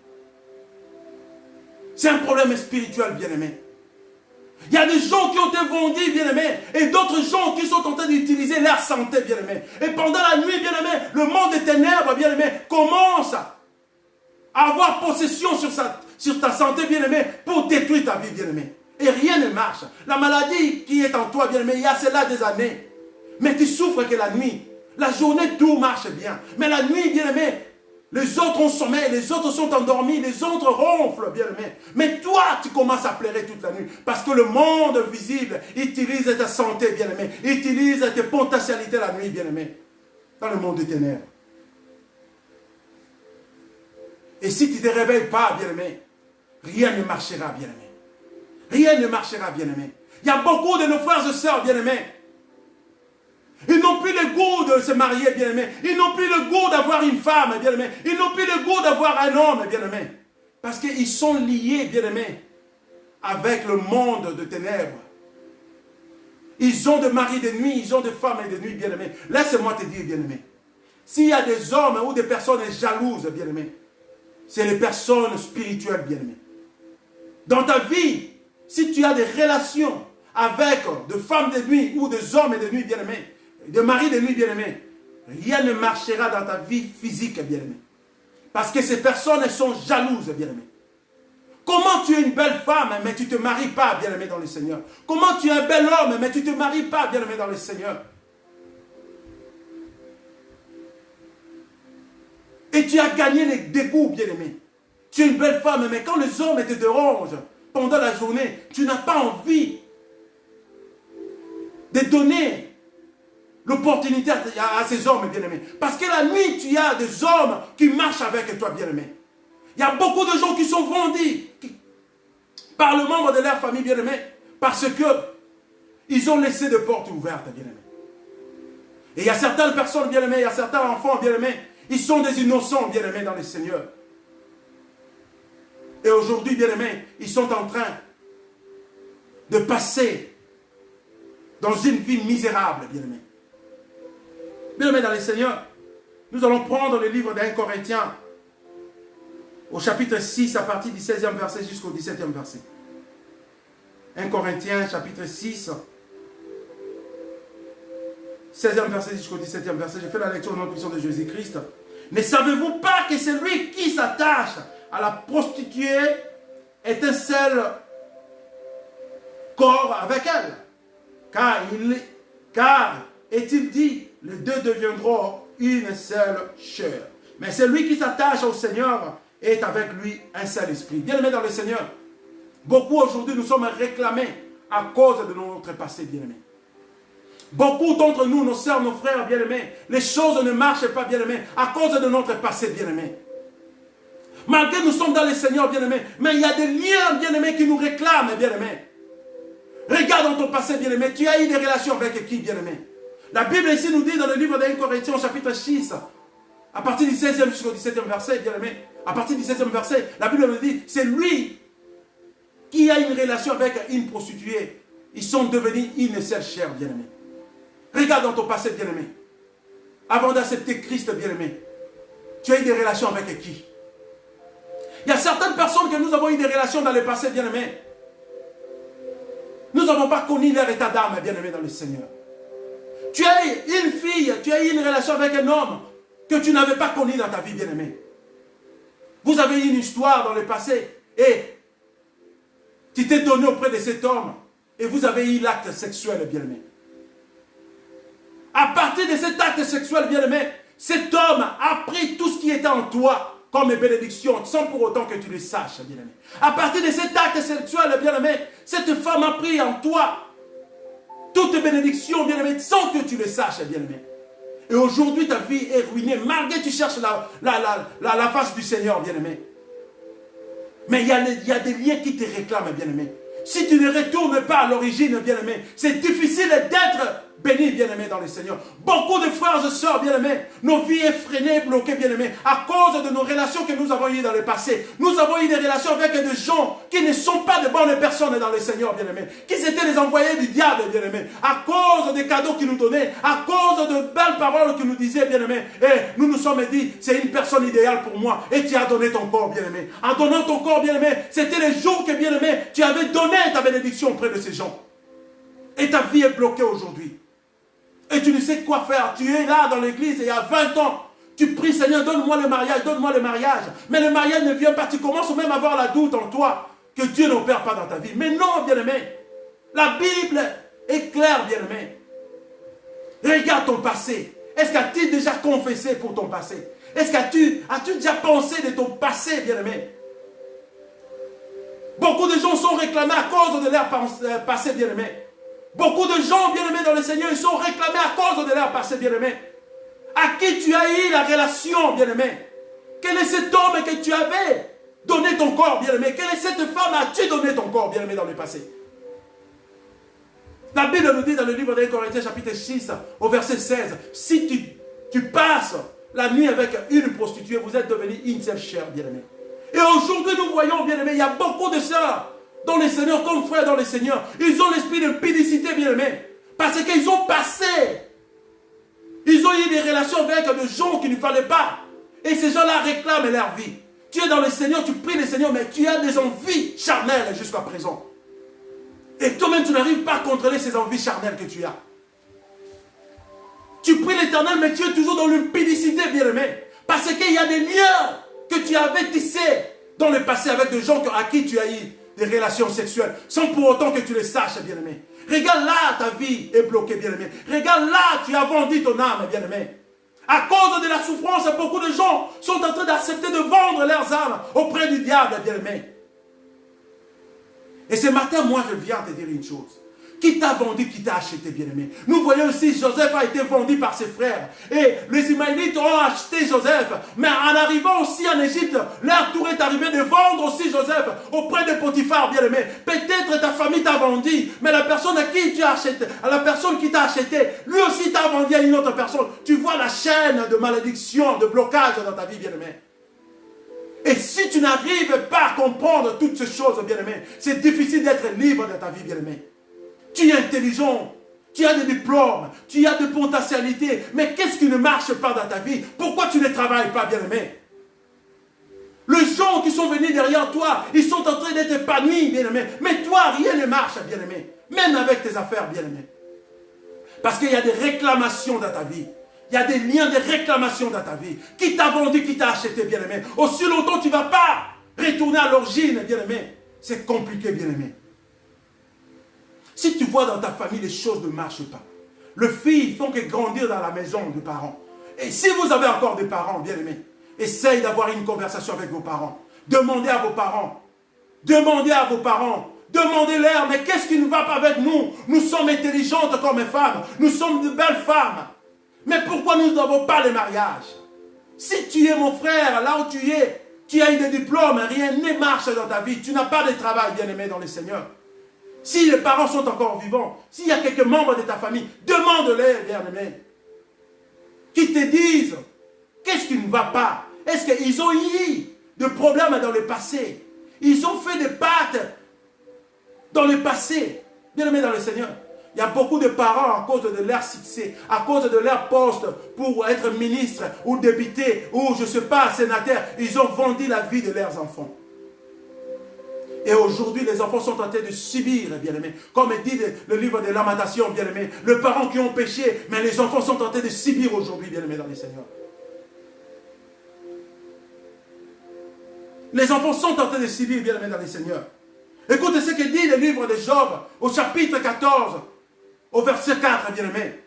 C'est un problème spirituel, bien-aimé. Il y a des gens qui ont été vendus, bien-aimés, et d'autres gens qui sont en train d'utiliser leur santé, bien-aimés. Et pendant la nuit, bien-aimés, le monde des ténèbres, bien-aimés, commence à avoir possession sur ta santé, bien-aimé, pour détruire ta vie, bien-aimé. Et rien ne marche. La maladie qui est en toi, bien-aimé, il y a cela des années. Mais tu souffres que la nuit. La journée, tout marche bien. Mais la nuit, bien-aimé, les autres ont sommeil, les autres sont endormis, les autres ronflent, bien-aimé. Mais toi, tu commences à pleurer toute la nuit. Parce que le monde visible utilise ta santé, bien-aimé. Utilise tes potentialités la nuit, bien-aimé. Dans le monde des ténèbres. Et si tu ne te réveilles pas, bien-aimé, rien ne marchera, bien-aimé. Rien ne marchera, bien-aimé. Il y a beaucoup de nos frères et sœurs, bien-aimés. Ils n'ont plus le goût de se marier, bien-aimé. Ils n'ont plus le goût d'avoir une femme, bien-aimé. Ils n'ont plus le goût d'avoir un homme, bien-aimé. Parce qu'ils sont liés, bien-aimé, avec le monde de ténèbres. Ils ont des maris de nuit, ils ont des femmes de nuit, bien-aimé. Laisse-moi te dire, bien-aimé. S'il y a des hommes ou des personnes jalouses, bien-aimé, c'est les personnes spirituelles, bien-aimé. Dans ta vie, si tu as des relations avec des femmes de nuit ou des hommes de nuit, bien-aimés, des maris de nuit, bien-aimés, rien ne marchera dans ta vie physique, bien-aimé. Parce que ces personnes sont jalouses, bien-aimé. Comment tu es une belle femme, mais tu ne te maries pas, bien-aimé, dans le Seigneur? Comment tu es un bel homme, mais tu ne te maries pas, bien-aimé, dans le Seigneur? Et tu as gagné les dégoûts, bien-aimé. Tu es une belle femme, mais quand les hommes te dérangent pendant la journée, tu n'as pas envie de donner l'opportunité à ces hommes, bien-aimés. Parce que la nuit, tu as des hommes qui marchent avec toi, bien-aimé. Il y a beaucoup de gens qui sont vendus par le membre de leur famille, bien-aimé, parce que ils ont laissé des portes ouvertes, bien-aimé. Et il y a certaines personnes, bien-aimées, il y a certains enfants, bien-aimés, ils sont des innocents, bien-aimés, dans le Seigneur. Et aujourd'hui, bien-aimés, ils sont en train de passer dans une vie misérable, bien-aimés. Bien-aimés dans le Seigneur, nous allons prendre le livre d'1 Corinthiens au chapitre 6 à partir du 16e verset jusqu'au 17e verset. 1 Corinthiens chapitre 6, 16e verset jusqu'au 17e verset. Je fais la lecture au nom puissant de Jésus-Christ. Ne savez-vous pas que celui qui s'attache à la prostituée est un seul corps avec elle? Car est-il dit, les deux deviendront une seule chair. Mais celui qui s'attache au Seigneur est avec lui un seul esprit. Bien-aimés dans le Seigneur, beaucoup aujourd'hui nous sommes réclamés à cause de notre passé, bien-aimés. Beaucoup d'entre nous, nos sœurs, nos frères, bien-aimés, les choses ne marchent pas, bien-aimés, à cause de notre passé, bien-aimés. Malgré nous sommes dans le Seigneur, bien-aimés, mais il y a des liens, bien-aimés, qui nous réclament, bien-aimés. Regarde dans ton passé, bien-aimé, tu as eu des relations avec qui, bien-aimé? La Bible ici nous dit dans le livre d'1 Corinthiens, chapitre 6, à partir du 16e jusqu'au 17e verset, bien-aimé, à partir du 16e verset, la Bible nous dit, c'est lui qui a une relation avec une prostituée. Ils sont devenus une seule chair, bien-aimé. Regarde dans ton passé, bien-aimé. Avant d'accepter Christ, bien-aimé, tu as eu des relations avec qui? Il y a certaines personnes que nous avons eu des relations dans le passé, bien-aimé. Nous n'avons pas connu leur état d'âme, bien-aimé, dans le Seigneur. Tu as une fille, tu as eu une relation avec un homme que tu n'avais pas connu dans ta vie, bien-aimé. Vous avez eu une histoire dans le passé et tu t'es donné auprès de cet homme et vous avez eu l'acte sexuel, bien-aimé. À partir de cet acte sexuel, bien-aimé, cet homme a pris tout ce qui était en toi comme bénédiction, sans pour autant que tu le saches, bien-aimé. À partir de cet acte sexuel, bien-aimé, cette femme a pris en toi toutes bénédictions, bien-aimé, sans que tu le saches, bien-aimé. Et aujourd'hui, ta vie est ruinée, malgré que tu cherches la face du Seigneur, bien-aimé. Mais il y a des liens qui te réclament, bien-aimé. Si tu ne retournes pas à l'origine, bien-aimé, c'est difficile d'être béni, bien-aimé, dans le Seigneur. Beaucoup de frères et sœurs, bien-aimés, nos vies effrénées, bloquées, bien-aimés, à cause de nos relations que nous avons eues dans le passé. Nous avons eu des relations avec des gens qui ne sont pas de bonnes personnes dans le Seigneur, bien-aimés, qui étaient les envoyés du diable, bien-aimés, à cause des cadeaux qu'ils nous donnaient, à cause de belles paroles qu'ils nous disaient, bien-aimés. Et nous nous sommes dit, c'est une personne idéale pour moi. Et tu as donné ton corps, bien-aimé. En donnant ton corps, bien-aimé, c'était les jours que, bien-aimé, tu avais donné ta bénédiction auprès de ces gens. Et ta vie est bloquée aujourd'hui. Et tu ne sais quoi faire. Tu es là dans l'église et il y a 20 ans. Tu pries, Seigneur, donne-moi le mariage, donne-moi le mariage. Mais le mariage ne vient pas. Tu commences même à avoir la doute en toi. que Dieu n'opère pas dans ta vie. Mais non, bien-aimé. La Bible est claire, bien-aimé. Regarde ton passé. Est-ce qu'as-tu déjà confessé pour ton passé? Est-ce qu'as-tu déjà pensé de ton passé, bien-aimé? Beaucoup de gens sont réclamés à cause de leur passé, bien-aimé. Beaucoup de gens, bien-aimés dans le Seigneur, ils sont réclamés à cause de leur passé, bien-aimé. À qui tu as eu la relation, bien-aimé? Quel est cet homme que tu avais donné ton corps, bien-aimé? Quelle est cette femme as-tu donné ton corps, bien-aimé, dans le passé? La Bible nous dit dans le livre des Corinthiens, chapitre 6, au verset 16, si tu passes la nuit avec une prostituée, vous êtes devenu une seule chair, bien-aimé. Et aujourd'hui, nous voyons, bien-aimé, il y a beaucoup de sœurs dans le Seigneur, comme frères dans le Seigneur. Ils ont l'esprit de pédicité, bien-aimé, parce qu'ils ont passé. Ils ont eu des relations avec des gens qu'il ne fallait pas. Et ces gens-là réclament leur vie. Tu es dans le Seigneur, tu pries le Seigneur, mais tu as des envies charnelles jusqu'à présent. Et toi-même, tu n'arrives pas à contrôler ces envies charnelles que tu as. Tu pries l'Éternel, mais tu es toujours dans l'impudicité, bien-aimé. Parce qu'il y a des liens que tu avais tissés dans le passé avec des gens à qui tu as eu des relations sexuelles, sans pour autant que tu le saches, bien-aimé. Regarde là, ta vie est bloquée, bien-aimé. Regarde là, tu as vendu ton âme, bien-aimé. À cause de la souffrance, beaucoup de gens sont en train d'accepter de vendre leurs âmes auprès du diable, bien-aimé. Et ce matin, moi, je viens te dire une chose. Qui t'a vendu, qui t'a acheté, bien-aimé? Nous voyons aussi, Joseph a été vendu par ses frères. Et les Ismaélites ont acheté Joseph. Mais en arrivant aussi en Égypte, leur tour est arrivé de vendre aussi Joseph auprès de Potiphar, bien-aimé. Peut-être ta famille t'a vendu, mais la personne à qui tu as acheté, à la personne qui t'a acheté, lui aussi t'a vendu à une autre personne. Tu vois la chaîne de malédiction, de blocage dans ta vie, bien-aimé. Et si tu n'arrives pas à comprendre toutes ces choses, bien-aimé, c'est difficile d'être libre de ta vie, bien-aimé. Tu es intelligent, tu as des diplômes, tu as des potentialités, mais qu'est-ce qui ne marche pas dans ta vie? Pourquoi tu ne travailles pas, bien-aimé? Les gens qui sont venus derrière toi, ils sont en train d'être épanouis, bien-aimé, mais toi, rien ne marche, bien-aimé, même avec tes affaires, bien-aimé. Parce qu'il y a des réclamations dans ta vie. Il y a des liens de réclamation dans ta vie. Qui t'a vendu, qui t'a acheté, bien-aimé? Aussi longtemps tu ne vas pas retourner à l'origine, bien-aimé. C'est compliqué, bien-aimé. Si tu vois dans ta famille, les choses ne marchent pas. Les filles font que grandir dans la maison des parents. Et si vous avez encore des parents, bien-aimés, essaye d'avoir une conversation avec vos parents. Demandez à vos parents. Demandez à vos parents. Demandez-leur, mais qu'est-ce qui ne va pas avec nous? Nous sommes intelligentes comme femmes. Nous sommes de belles femmes. Mais pourquoi nous n'avons pas le mariage? Si tu es mon frère, là où tu es, tu as eu des diplômes, rien ne marche dans ta vie. Tu n'as pas de travail, bien-aimé, dans le Seigneur. Si les parents sont encore vivants, s'il y a quelques membres de ta famille, demande-les, bien-aimé, qui te disent qu'est-ce qui ne va pas. Est-ce qu'ils ont eu des problèmes dans le passé? Ils ont fait des pactes dans le passé, bien-aimé dans le Seigneur. Il y a beaucoup de parents, à cause de leur succès, à cause de leur poste pour être ministre ou député ou, je ne sais pas, sénateur, ils ont vendu la vie de leurs enfants. Et aujourd'hui, les enfants sont en train de subir, bien-aimés. Comme dit le livre de Lamentations, bien-aimés. Les parents qui ont péché, mais les enfants sont en train de subir aujourd'hui, bien-aimés, dans le Seigneur. Les enfants sont en train de subir, bien-aimés, dans le Seigneur. Écoutez ce que dit le livre de Job, au chapitre 14, au verset 4, bien-aimés.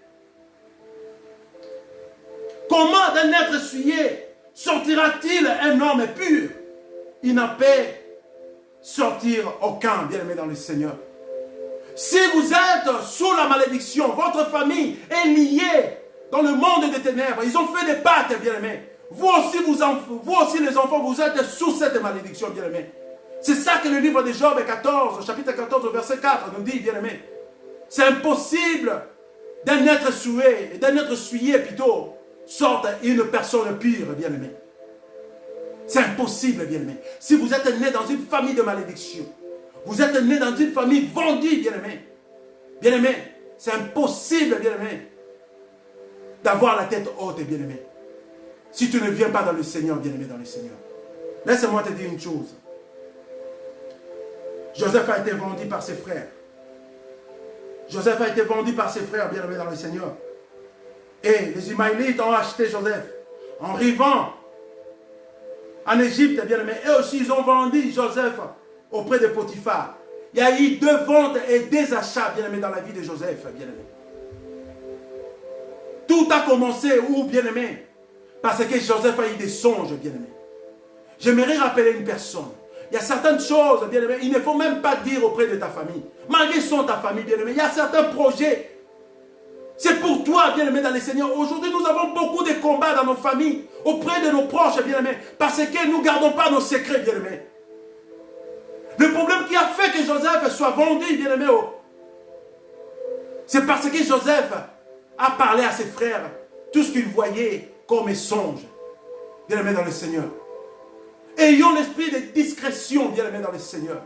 Comment d'un être souillé sortira-t-il un homme pur? Il n'a paix sortir aucun, bien-aimé dans le Seigneur. Si vous êtes sous la malédiction, votre famille est liée dans le monde des ténèbres, ils ont fait des pactes, bien-aimé. Vous aussi les enfants, vous êtes sous cette malédiction, bien-aimé. C'est ça que le livre de Job 14, chapitre 14, verset 4 nous dit, bien-aimé. C'est impossible d'un être souillé, plutôt, sorte une personne pure, bien-aimé. C'est impossible, bien-aimé. Si vous êtes né dans une famille de malédiction, vous êtes né dans une famille vendue, bien-aimé. Bien-aimé, c'est impossible, bien-aimé, d'avoir la tête haute, bien-aimé. Si tu ne viens pas dans le Seigneur, bien-aimé, dans le Seigneur. Laisse-moi te dire une chose. Joseph a été vendu par ses frères. Joseph a été vendu par ses frères, bien-aimé, dans le Seigneur. Et les Ismaélites ont acheté Joseph en arrivant en Égypte, bien aimé. Et aussi, ils ont vendu Joseph auprès de Potiphar. Il y a eu 2 ventes et 2 achats, bien-aimé, dans la vie de Joseph, bien-aimé. Tout a commencé où, bien-aimé? Parce que Joseph a eu des songes, bien-aimé. J'aimerais rappeler une personne. Il y a certaines choses, bien-aimé, il ne faut même pas dire auprès de ta famille. Malgré son ta famille, bien-aimé, il y a certains projets. C'est pour toi, bien-aimé, dans le Seigneur. Aujourd'hui, nous avons beaucoup de combats dans nos familles, auprès de nos proches, bien-aimé, parce que nous ne gardons pas nos secrets, bien-aimé. Le problème qui a fait que Joseph soit vendu, bien-aimé, c'est parce que Joseph a parlé à ses frères tout ce qu'il voyait comme songe, bien-aimé dans le Seigneur. Ayons l'esprit de discrétion, bien-aimé dans le Seigneur.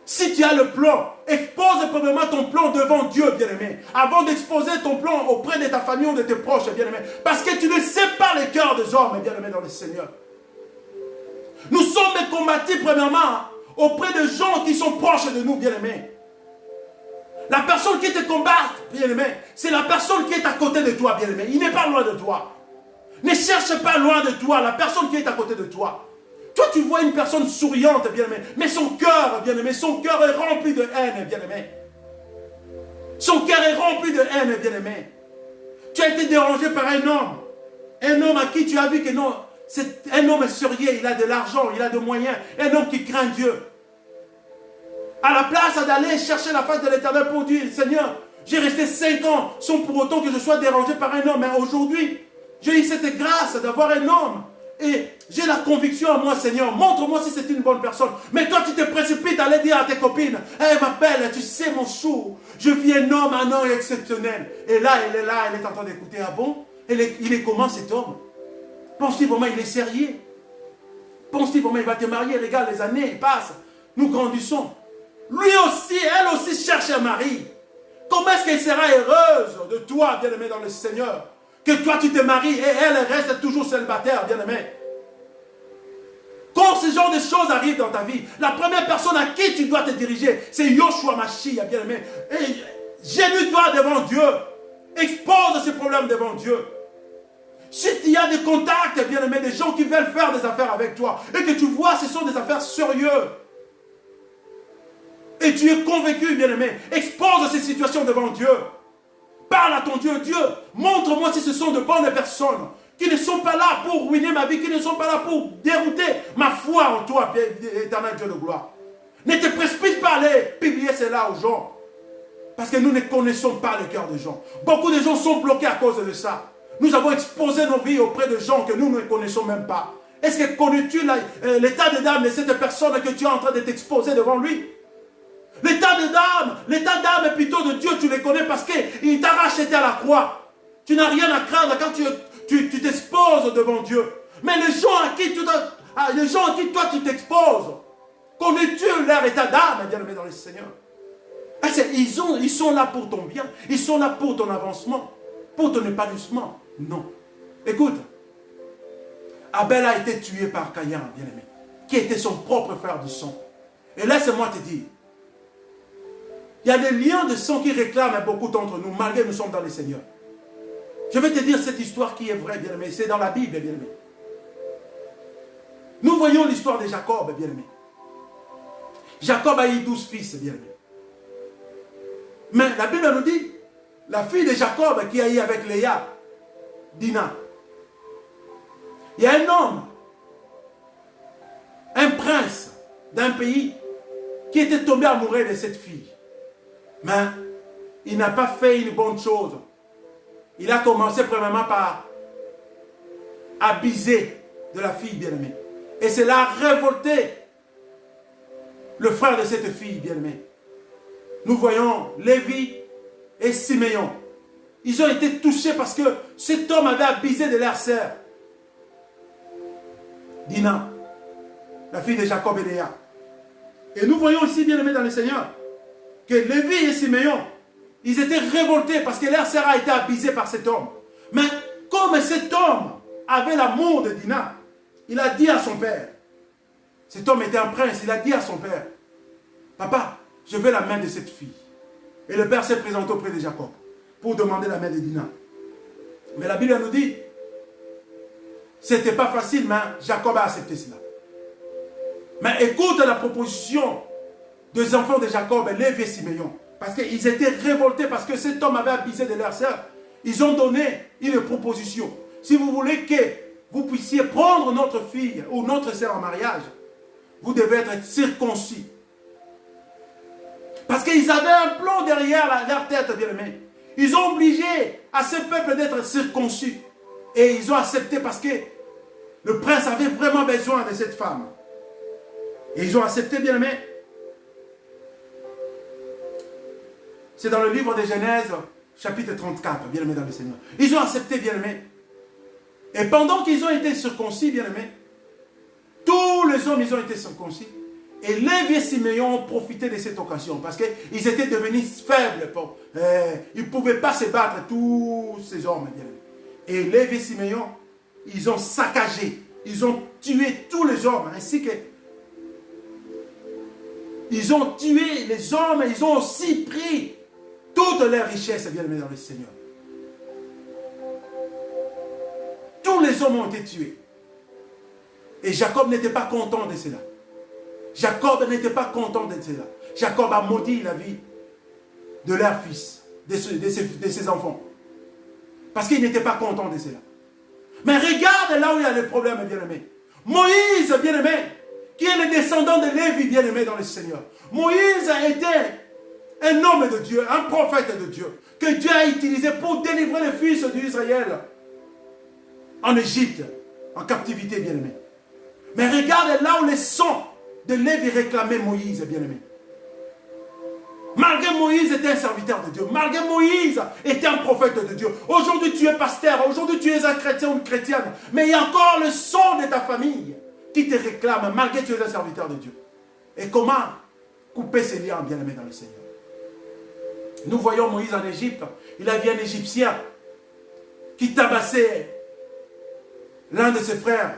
Si tu as le plan, expose premièrement ton plan devant Dieu, bien-aimé. Avant d'exposer ton plan auprès de ta famille ou de tes proches, bien-aimé. Parce que tu ne sais pas les cœurs des hommes, bien-aimé dans le Seigneur. Nous sommes combattus premièrement auprès de gens qui sont proches de nous, bien-aimé. La personne qui te combat, bien-aimé, c'est la personne qui est à côté de toi, bien-aimé. Il n'est pas loin de toi. Ne cherche pas loin de toi la personne qui est à côté de toi. Toi, tu vois une personne souriante, bien-aimé, mais son cœur, bien-aimé, son cœur est rempli de haine, bien-aimé. Son cœur est rempli de haine, bien-aimé. Tu as été dérangé par un homme à qui tu as vu que non, c'est un homme sérieux, il a de l'argent, il a des moyens, un homme qui craint Dieu. À la place d'aller chercher la face de l'Éternel pour dire, Seigneur, j'ai resté 5 ans sans pour autant que je sois dérangé par un homme, mais aujourd'hui, j'ai eu cette grâce d'avoir un homme. Et j'ai la conviction en moi, Seigneur, montre-moi si c'est une bonne personne. Mais toi, tu te précipites à aller dire à tes copines, elle m'appelle, tu sais mon chou, je vis un homme exceptionnel. Et là, elle est en train d'écouter, ah bon? Il est comment cet homme? Penses-tu vraiment il est sérieux? Penses-tu vraiment il va te marier? Regarde, les années passent, nous grandissons. Lui aussi, elle aussi cherche un mari. Comment est-ce qu'elle sera heureuse de toi, bien-aimé dans le Seigneur? Que toi tu te maries et elle reste toujours célibataire, bien-aimé. Quand ce genre de choses arrivent dans ta vie, la première personne à qui tu dois te diriger, c'est Yoshua Mashiach, bien-aimé. Génis-toi devant Dieu. Expose ce problème devant Dieu. Si tu y a des contacts, bien-aimé, des gens qui veulent faire des affaires avec toi, et que tu vois ce sont des affaires sérieuses, et tu es convaincu, bien-aimé, expose ces situations devant Dieu. Parle à ton Dieu. Dieu, montre-moi si ce sont de bonnes personnes qui ne sont pas là pour ruiner ma vie, qui ne sont pas là pour dérouter ma foi en toi, éternel Dieu de gloire. Ne te précipite pas à aller publier cela aux gens. Parce que nous ne connaissons pas le cœur des gens. Beaucoup de gens sont bloqués à cause de ça. Nous avons exposé nos vies auprès de gens que nous ne connaissons même pas. Est-ce que connais-tu l'état d'âme de cette personne que tu es en train de t'exposer devant lui? L'état d'âme plutôt de Dieu, tu le connais parce qu'il t'a racheté à la croix. Tu n'as rien à craindre quand tu t'exposes devant Dieu. Mais les gens à qui toi tu t'exposes, connais-tu leur état d'âme, bien-aimé dans le Seigneur? Ils sont là pour ton bien, ils sont là pour ton avancement, pour ton épanouissement. Non. Écoute, Abel a été tué par Caïn, bien-aimé, qui était son propre frère de sang. Et laisse-moi te dire, il y a des liens de sang qui réclament beaucoup d'entre nous, malgré que nous sommes dans le Seigneur. Je vais te dire cette histoire qui est vraie, bien-aimé. C'est dans la Bible, bien-aimé. Nous voyons l'histoire de Jacob, bien-aimé. Jacob a eu 12 fils, bien-aimé. Mais la Bible nous dit, la fille de Jacob qui a eu avec Léa, Dina. Il y a un homme, un prince d'un pays qui était tombé amoureux de cette fille. Mais il n'a pas fait une bonne chose. Il a commencé premièrement par abuser de la fille bien-aimée. Et cela a révolté le frère de cette fille bien-aimée. Nous voyons Lévi et Siméon. Ils ont été touchés parce que cet homme avait abusé de leur sœur. Dina, la fille de Jacob et Léa. Et nous voyons aussi, bien-aimés dans le Seigneur, que Lévi et Siméon, ils étaient révoltés parce que leur sœur a été abusée par cet homme. Mais comme cet homme avait l'amour de Dina, il a dit à son père, cet homme était un prince, il a dit à son père, papa, je veux la main de cette fille. Et le père s'est présenté auprès de Jacob pour demander la main de Dina. Mais la Bible nous dit, c'était pas facile, mais Jacob a accepté cela. Mais écoute la proposition des enfants de Jacob, Lévi et Siméon. Parce qu'ils étaient révoltés parce que cet homme avait abusé de leur sœur. Ils ont donné une proposition. Si vous voulez que vous puissiez prendre notre fille ou notre sœur en mariage, vous devez être circoncis. Parce qu'ils avaient un plan derrière leur tête, bien aimé. Ils ont obligé à ce peuple d'être circoncis. Et ils ont accepté parce que le prince avait vraiment besoin de cette femme. Et ils ont accepté, bien aimé. C'est dans le livre de Genèse, chapitre 34, bien aimé dans le Seigneur. Ils ont accepté, bien aimé. Et pendant qu'ils ont été circoncis, bien aimé, tous les hommes, ils ont été circoncis. Et Lévi et Siméon ont profité de cette occasion parce qu'ils étaient devenus faibles. Ils ne pouvaient pas se battre, tous ces hommes, bien aimé. Et Lévi et Siméon, ils ont saccagé, ils ont tué tous les hommes, ainsi que ils ont tué les hommes, ils ont aussi pris toutes leurs richesses, bien aimé dans le Seigneur. Tous les hommes ont été tués. Et Jacob n'était pas content de cela. Jacob n'était pas content de cela. Jacob a maudit la vie de leur fils, de ses enfants. Parce qu'il n'était pas content de cela. Mais regarde là où il y a le problème, bien-aimé. Moïse, bien-aimé, qui est le descendant de Lévi, bien-aimé dans le Seigneur. Moïse a été un homme de Dieu, un prophète de Dieu, que Dieu a utilisé pour délivrer les fils d'Israël en Égypte, en captivité, bien-aimé. Mais regarde là où le sang de Lévi réclamait Moïse, bien-aimé. Malgré Moïse était un serviteur de Dieu, malgré Moïse était un prophète de Dieu. Aujourd'hui tu es pasteur, aujourd'hui tu es un chrétien ou une chrétienne, mais il y a encore le sang de ta famille qui te réclame malgré que tu es un serviteur de Dieu. Et comment couper ces liens, bien-aimé dans le Seigneur? Nous voyons Moïse en Égypte, il a vu un Égyptien qui tabassait l'un de ses frères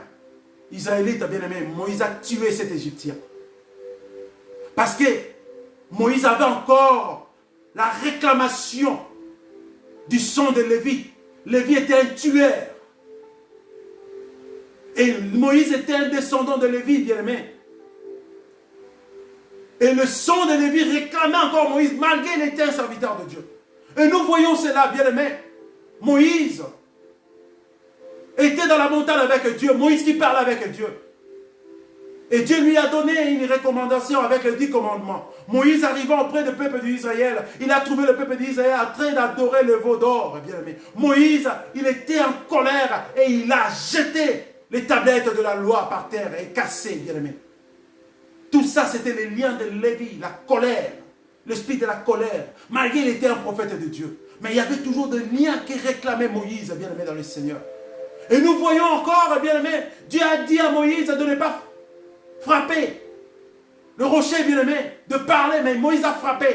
israélites, bien-aimé. Moïse a tué cet Égyptien. Parce que Moïse avait encore la réclamation du sang de Lévi. Lévi était un tueur. Et Moïse était un descendant de Lévi, bien-aimé. Et le sang de Lévi réclamait encore Moïse, malgré qu'il était un serviteur de Dieu. Et nous voyons cela, bien-aimé. Moïse était dans la montagne avec Dieu. Moïse qui parlait avec Dieu. Et Dieu lui a donné une recommandation avec les 10 commandements. Moïse arrivant auprès du peuple d'Israël, il a trouvé le peuple d'Israël en train d'adorer le veau d'or, bien aimé. Moïse, il était en colère et il a jeté les tablettes de la loi par terre et cassé, bien aimé. Tout ça, c'était les liens de Lévi, la colère, l'esprit de la colère. Malgré qu'il était un prophète de Dieu. Mais il y avait toujours des liens qui réclamaient Moïse, bien aimé, dans le Seigneur. Et nous voyons encore, bien aimé, Dieu a dit à Moïse de ne pas frapper le rocher, bien aimé, de parler, mais Moïse a frappé.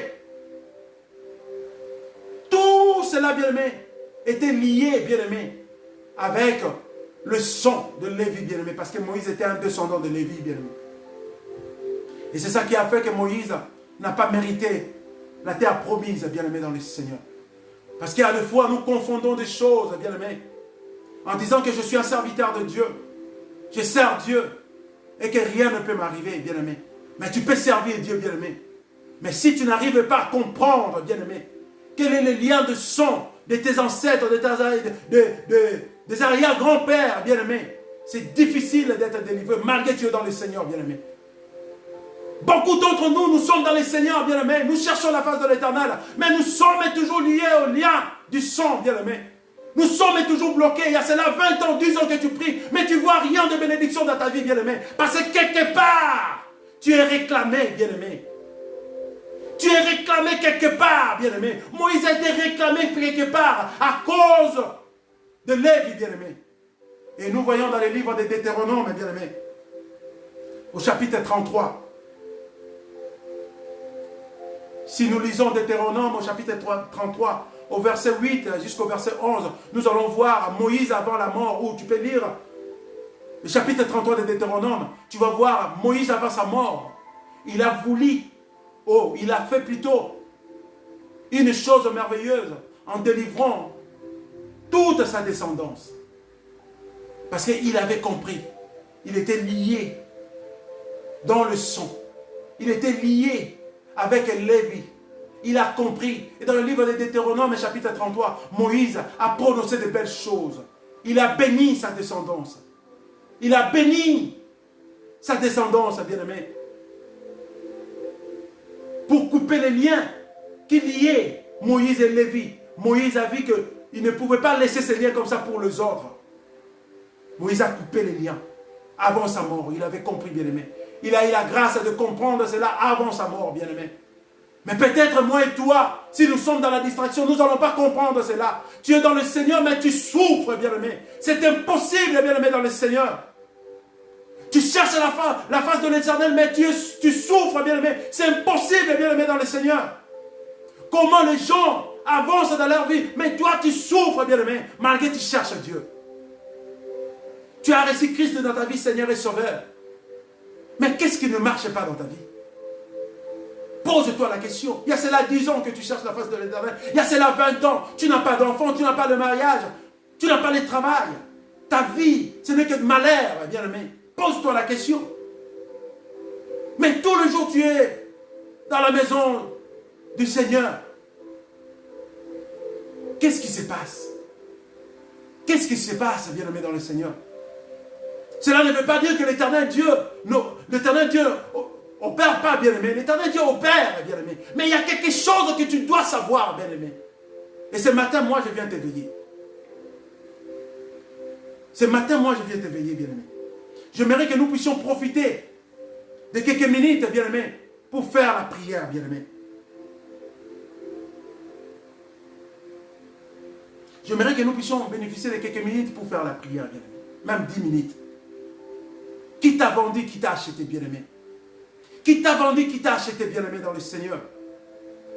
Tout cela, bien aimé, était lié, bien aimé, avec le sang de Lévi, bien aimé, parce que Moïse était un descendant de Lévi, bien aimé. Et c'est ça qui a fait que Moïse n'a pas mérité la terre promise, bien aimé, dans le Seigneur. Parce qu'il y a des fois, nous confondons des choses, bien aimé, en disant que je suis un serviteur de Dieu, je sers Dieu, et que rien ne peut m'arriver, bien-aimé. Mais tu peux servir Dieu, bien-aimé. Mais si tu n'arrives pas à comprendre, bien-aimé, quel est le lien de sang de tes ancêtres, des arrière-grands-pères, bien-aimé, c'est difficile d'être délivré, malgré que tu es dans le Seigneur, bien-aimé. Beaucoup d'entre nous, nous sommes dans le Seigneur, bien-aimé. Nous cherchons la face de l'Éternel, mais nous sommes toujours liés au lien du sang, bien-aimé. Nous sommes toujours bloqués. Il y a cela 20 ans, 10 ans que tu pries, mais tu ne vois rien de bénédiction dans ta vie, bien-aimé. Parce que quelque part, tu es réclamé, bien-aimé. Tu es réclamé quelque part, bien-aimé. Moïse a été réclamé quelque part à cause de Lévi, bien-aimé. Et nous voyons dans les livres des Deutéronomes, bien-aimé, au chapitre 33. Si nous lisons Deutéronome au chapitre 33, au verset 8 jusqu'au verset 11, nous allons voir Moïse avant la mort, où tu peux lire le chapitre 33 de Deutéronome. Tu vas voir Moïse avant sa mort. Il a voulu, il a fait plutôt une chose merveilleuse en délivrant toute sa descendance. Parce qu'il avait compris, il était lié dans le sang. Il était lié avec Lévi. Il a compris. Et dans le livre de Deutéronome, chapitre 33, Moïse a prononcé de belles choses. Il a béni sa descendance. Il a béni sa descendance, bien-aimé. Pour couper les liens qui liaient Moïse et Lévi. Moïse a vu qu'il ne pouvait pas laisser ces liens comme ça pour les autres. Moïse a coupé les liens avant sa mort. Il avait compris, bien-aimé. Il a eu la grâce de comprendre cela avant sa mort, bien-aimé. Mais peut-être moi et toi, si nous sommes dans la distraction, nous n'allons pas comprendre cela. Tu es dans le Seigneur, mais tu souffres, bien-aimé. C'est impossible, bien-aimé, dans le Seigneur. Tu cherches la face de l'Éternel, mais tu souffres, bien-aimé. C'est impossible, bien-aimé, dans le Seigneur. Comment les gens avancent dans leur vie, mais toi, tu souffres, bien-aimé, malgré que tu cherches Dieu. Tu as reçu Christ dans ta vie, Seigneur et Sauveur. Mais qu'est-ce qui ne marche pas dans ta vie? Pose-toi la question. Il y a cela 10 ans que tu cherches la face de l'Éternel. Il y a cela 20 ans. Tu n'as pas d'enfant, tu n'as pas de mariage. Tu n'as pas de travail. Ta vie, ce n'est que de malheur, bien-aimé. Pose-toi la question. Mais tout le jour, tu es dans la maison du Seigneur. Qu'est-ce qui se passe? Qu'est-ce qui se passe, bien-aimé, dans le Seigneur? Cela ne veut pas dire que l'Éternel Dieu opère pas, bien-aimé. L'Éternel Dieu opère, bien-aimé. Mais il y a quelque chose que tu dois savoir, bien-aimé. Et ce matin, moi, je viens t'éveiller. Ce matin, moi, je viens t'éveiller, bien-aimé. J'aimerais que nous puissions profiter de quelques minutes, bien-aimé, pour faire la prière, bien-aimé. J'aimerais que nous puissions bénéficier de quelques minutes pour faire la prière, bien-aimé. Même 10 minutes. Qui t'a vendu, qui t'a acheté, bien-aimé? Qui t'a vendu, qui t'a acheté, bien-aimé, dans le Seigneur?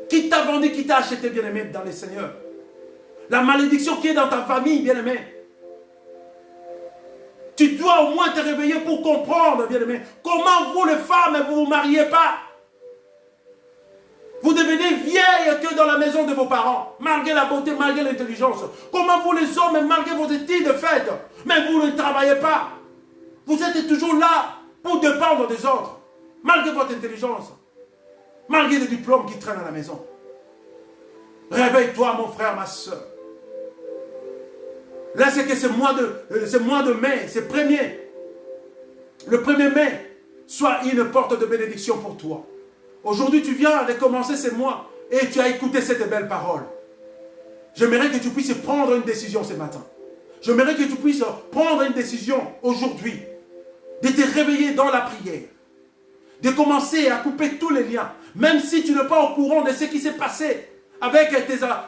Qui t'a vendu, qui t'a acheté, bien-aimé, dans le Seigneur? La malédiction qui est dans ta famille, bien-aimé. Tu dois au moins te réveiller pour comprendre, bien-aimé, comment vous, les femmes, vous ne vous mariez pas. Vous devenez vieilles que dans la maison de vos parents, malgré la beauté, malgré l'intelligence. Comment vous, les hommes, malgré vos études faites, mais vous ne travaillez pas. Vous êtes toujours là pour dépendre des autres, malgré votre intelligence, malgré les diplômes qui traînent à la maison. Réveille-toi, mon frère, ma soeur. Là, c'est que ce mois de mai, le 1er mai, soit une porte de bénédiction pour toi. Aujourd'hui, tu viens de commencer ce mois et tu as écouté cette belle parole. J'aimerais que tu puisses prendre une décision ce matin. J'aimerais que tu puisses prendre une décision aujourd'hui, de te réveiller dans la prière, de commencer à couper tous les liens, même si tu n'es pas au courant de ce qui s'est passé avec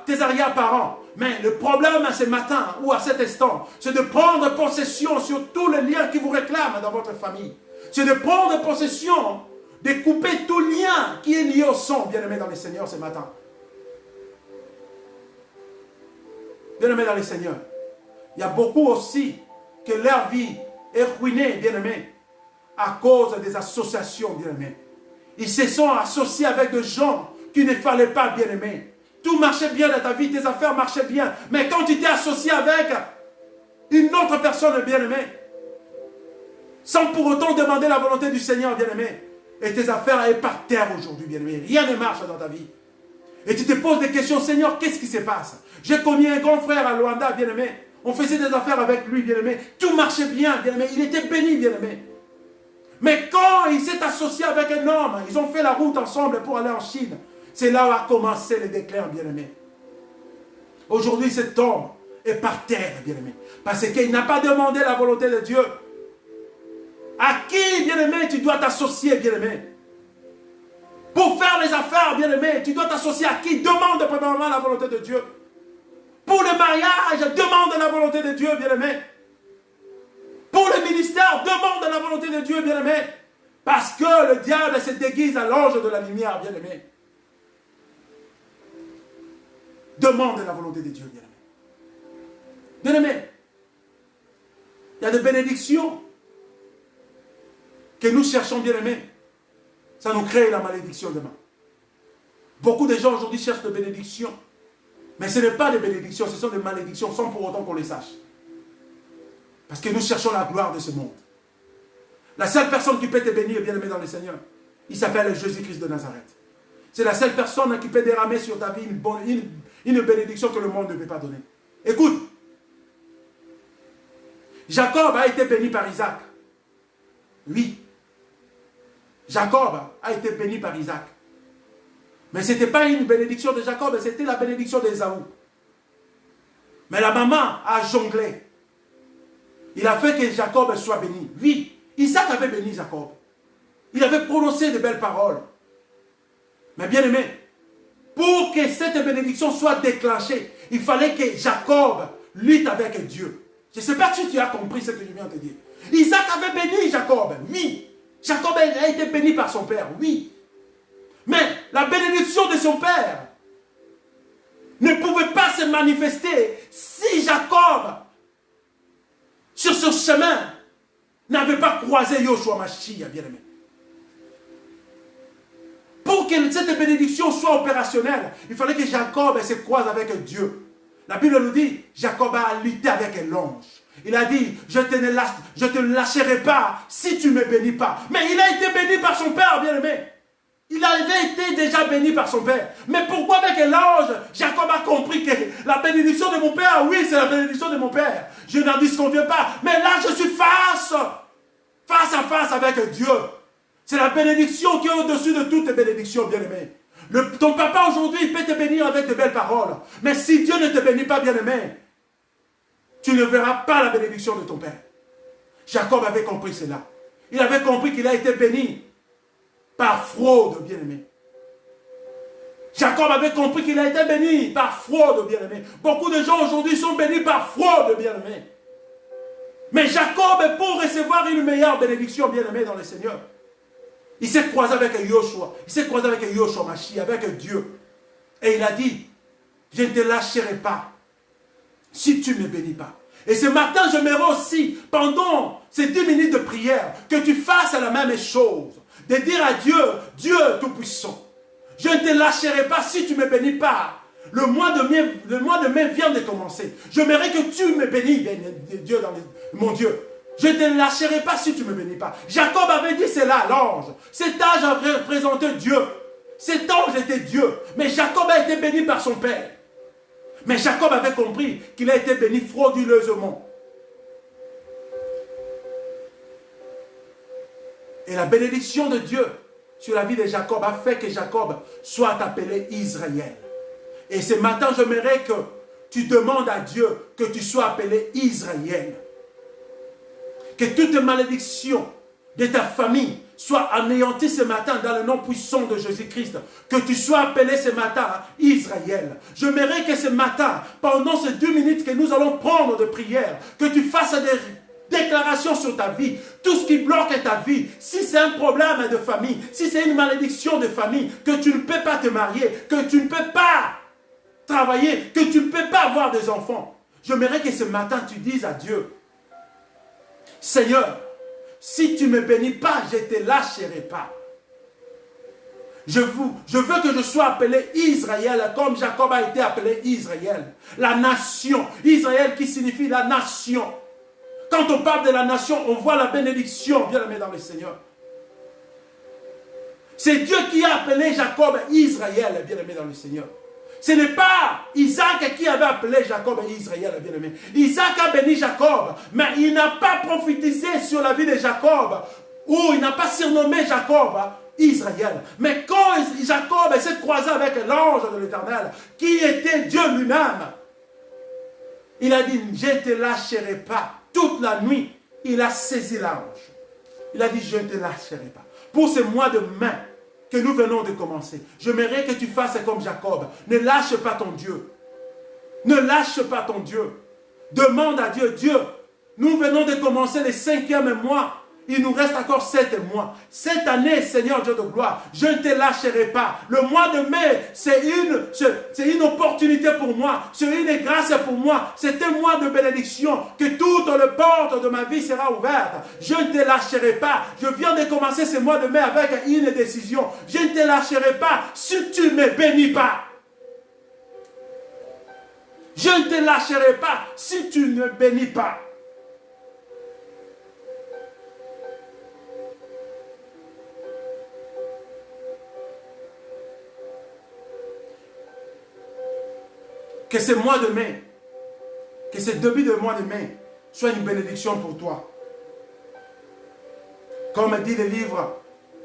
tes arrière-parents. Mais le problème à ce matin ou à cet instant, c'est de prendre possession sur tous les liens qui vous réclament dans votre famille. C'est de prendre possession, de couper tout lien qui est lié au sang, bien-aimé dans le Seigneur ce matin. Bien-aimé dans le Seigneur, il y a beaucoup aussi que leur vie est ruinée, bien-aimé, à cause des associations, bien-aimé. Ils se sont associés avec des gens qu'il ne fallait pas, bien-aimé. Tout marchait bien dans ta vie, tes affaires marchaient bien. Mais quand tu t'es associé avec une autre personne, bien-aimé, sans pour autant demander la volonté du Seigneur, bien-aimé, et tes affaires sont par terre aujourd'hui, bien-aimé. Rien ne marche dans ta vie. Et tu te poses des questions, Seigneur, qu'est-ce qui se passe? J'ai connu un grand frère à Luanda, bien-aimé. On faisait des affaires avec lui, bien-aimé. Tout marchait bien, bien-aimé. Il était béni, bien-aimé. Mais quand il s'est associé avec un homme, ils ont fait la route ensemble pour aller en Chine. C'est là où a commencé le déclin, bien-aimé. Aujourd'hui, cet homme est par terre, bien-aimé. Parce qu'il n'a pas demandé la volonté de Dieu. À qui, bien-aimé, tu dois t'associer, bien-aimé? Pour faire les affaires, bien-aimé, tu dois t'associer à qui? Demande premièrement la volonté de Dieu. Pour le mariage, demande la volonté de Dieu, bien-aimé. Pour le ministère, demande la volonté de Dieu, bien-aimé. Parce que le diable se déguise à l'ange de la lumière, bien-aimé. Demande la volonté de Dieu, bien-aimé. Bien-aimé, il y a des bénédictions que nous cherchons, bien-aimé. Ça nous crée la malédiction demain. Beaucoup de gens aujourd'hui cherchent des bénédictions. Mais ce n'est pas des bénédictions, ce sont des malédictions sans pour autant qu'on les sache. Parce que nous cherchons la gloire de ce monde. La seule personne qui peut te bénir, bien-aimé dans le Seigneur, il s'appelle Jésus-Christ de Nazareth. C'est la seule personne qui peut déramer sur ta vie une bénédiction que le monde ne peut pas donner. Écoute, Jacob a été béni par Isaac. Oui. Jacob a été béni par Isaac. Mais ce n'était pas une bénédiction de Jacob, c'était la bénédiction d'Ésaü. Mais la maman a jonglé. Il a fait que Jacob soit béni. Oui, Isaac avait béni Jacob. Il avait prononcé de belles paroles. Mais bien aimé, pour que cette bénédiction soit déclenchée, il fallait que Jacob lutte avec Dieu. Je ne sais pas si tu as compris ce que je viens de te dire. Isaac avait béni Jacob, oui. Jacob a été béni par son père, oui. Mais la bénédiction de son père ne pouvait pas se manifester si Jacob, sur ce chemin, n'avait pas croisé Yoshua Mashiach, bien-aimé. Pour que cette bénédiction soit opérationnelle, il fallait que Jacob se croise avec Dieu. La Bible nous dit, Jacob a lutté avec l'ange. Il a dit, je ne te lâcherai pas si tu ne me bénis pas. Mais il a été béni par son père, bien-aimé. Il avait été déjà béni par son père. Mais pourquoi avec l'ange, Jacob a compris que la bénédiction de mon père, oui, c'est la bénédiction de mon père. Je n'en disconviens pas. Mais là, je suis face à face avec Dieu. C'est la bénédiction qui est au-dessus de toutes les bénédictions, bien-aimé. Ton papa aujourd'hui peut te bénir avec de belles paroles. Mais si Dieu ne te bénit pas, bien-aimé, tu ne verras pas la bénédiction de ton père. Jacob avait compris cela. Il avait compris qu'il a été béni par fraude, bien-aimé. Jacob avait compris qu'il a été béni par fraude, bien-aimé. Beaucoup de gens aujourd'hui sont bénis par fraude, bien-aimé. Mais Jacob, pour recevoir une meilleure bénédiction, bien-aimé dans le Seigneur, il s'est croisé avec Yoshua. Il s'est croisé avec Yoshua Mashiach, avec Dieu. Et il a dit, je ne te lâcherai pas si tu ne me bénis pas. Et ce matin, j'aimerais aussi, pendant ces 10 minutes de prière, que tu fasses la même chose. De dire à Dieu, Dieu Tout-Puissant, je ne te lâcherai pas si tu ne me bénis pas. Le mois de mai vient de commencer. J'aimerais que tu me bénis, Dieu, mon Dieu. Je ne te lâcherai pas si tu ne me bénis pas. Jacob avait dit cela à l'ange. Cet ange a représenté Dieu. Cet ange était Dieu. Mais Jacob a été béni par son père. Mais Jacob avait compris qu'il a été béni frauduleusement. Et la bénédiction de Dieu sur la vie de Jacob a fait que Jacob soit appelé Israël. Et ce matin, j'aimerais que tu demandes à Dieu que tu sois appelé Israël. Que toute malédiction de ta famille soit anéantie ce matin dans le nom puissant de Jésus-Christ. Que tu sois appelé ce matin Israël. J'aimerais que ce matin, pendant ces 2 minutes que nous allons prendre de prière, que tu fasses des déclarations sur ta vie. Tout ce qui bloque ta vie, si c'est un problème de famille, si c'est une malédiction de famille, que tu ne peux pas te marier, que tu ne peux pas travailler, que tu ne peux pas avoir des enfants. J'aimerais que ce matin tu dises à Dieu, Seigneur, si tu ne me bénis pas, je ne te lâcherai pas. Je veux que je sois appelé Israël comme Jacob a été appelé Israël. La nation. Israël qui signifie la nation. Quand on parle de la nation, on voit la bénédiction, bien-aimé dans le Seigneur. C'est Dieu qui a appelé Jacob Israël, bien-aimé dans le Seigneur. Ce n'est pas Isaac qui avait appelé Jacob et Israël, bien-aimé. Isaac a béni Jacob, mais il n'a pas prophétisé sur la vie de Jacob, ou il n'a pas surnommé Jacob Israël. Mais quand Jacob s'est croisé avec l'ange de l'Éternel, qui était Dieu lui-même, il a dit, je ne te lâcherai pas. Toute la nuit, il a saisi l'ange. Il a dit, je ne te lâcherai pas. Pour ce mois de mai, que nous venons de commencer, j'aimerais que tu fasses comme Jacob. Ne lâche pas ton Dieu. Ne lâche pas ton Dieu. Demande à Dieu, Dieu, nous venons de commencer le 5e mois. Il nous reste encore 7 mois. Cette année, Seigneur Dieu de gloire, je ne te lâcherai pas. Le mois de mai, c'est une opportunité pour moi. C'est une grâce pour moi. C'est un mois de bénédiction. Que toutes les portes de ma vie seront ouvertes. Je ne te lâcherai pas. Je viens de commencer ce mois de mai avec une décision. Je ne te lâcherai pas si tu ne me bénis pas. Je ne te lâcherai pas si tu ne bénis pas. Que ce mois de mai, que ce début de mois de mai soit une bénédiction pour toi. Comme dit le livre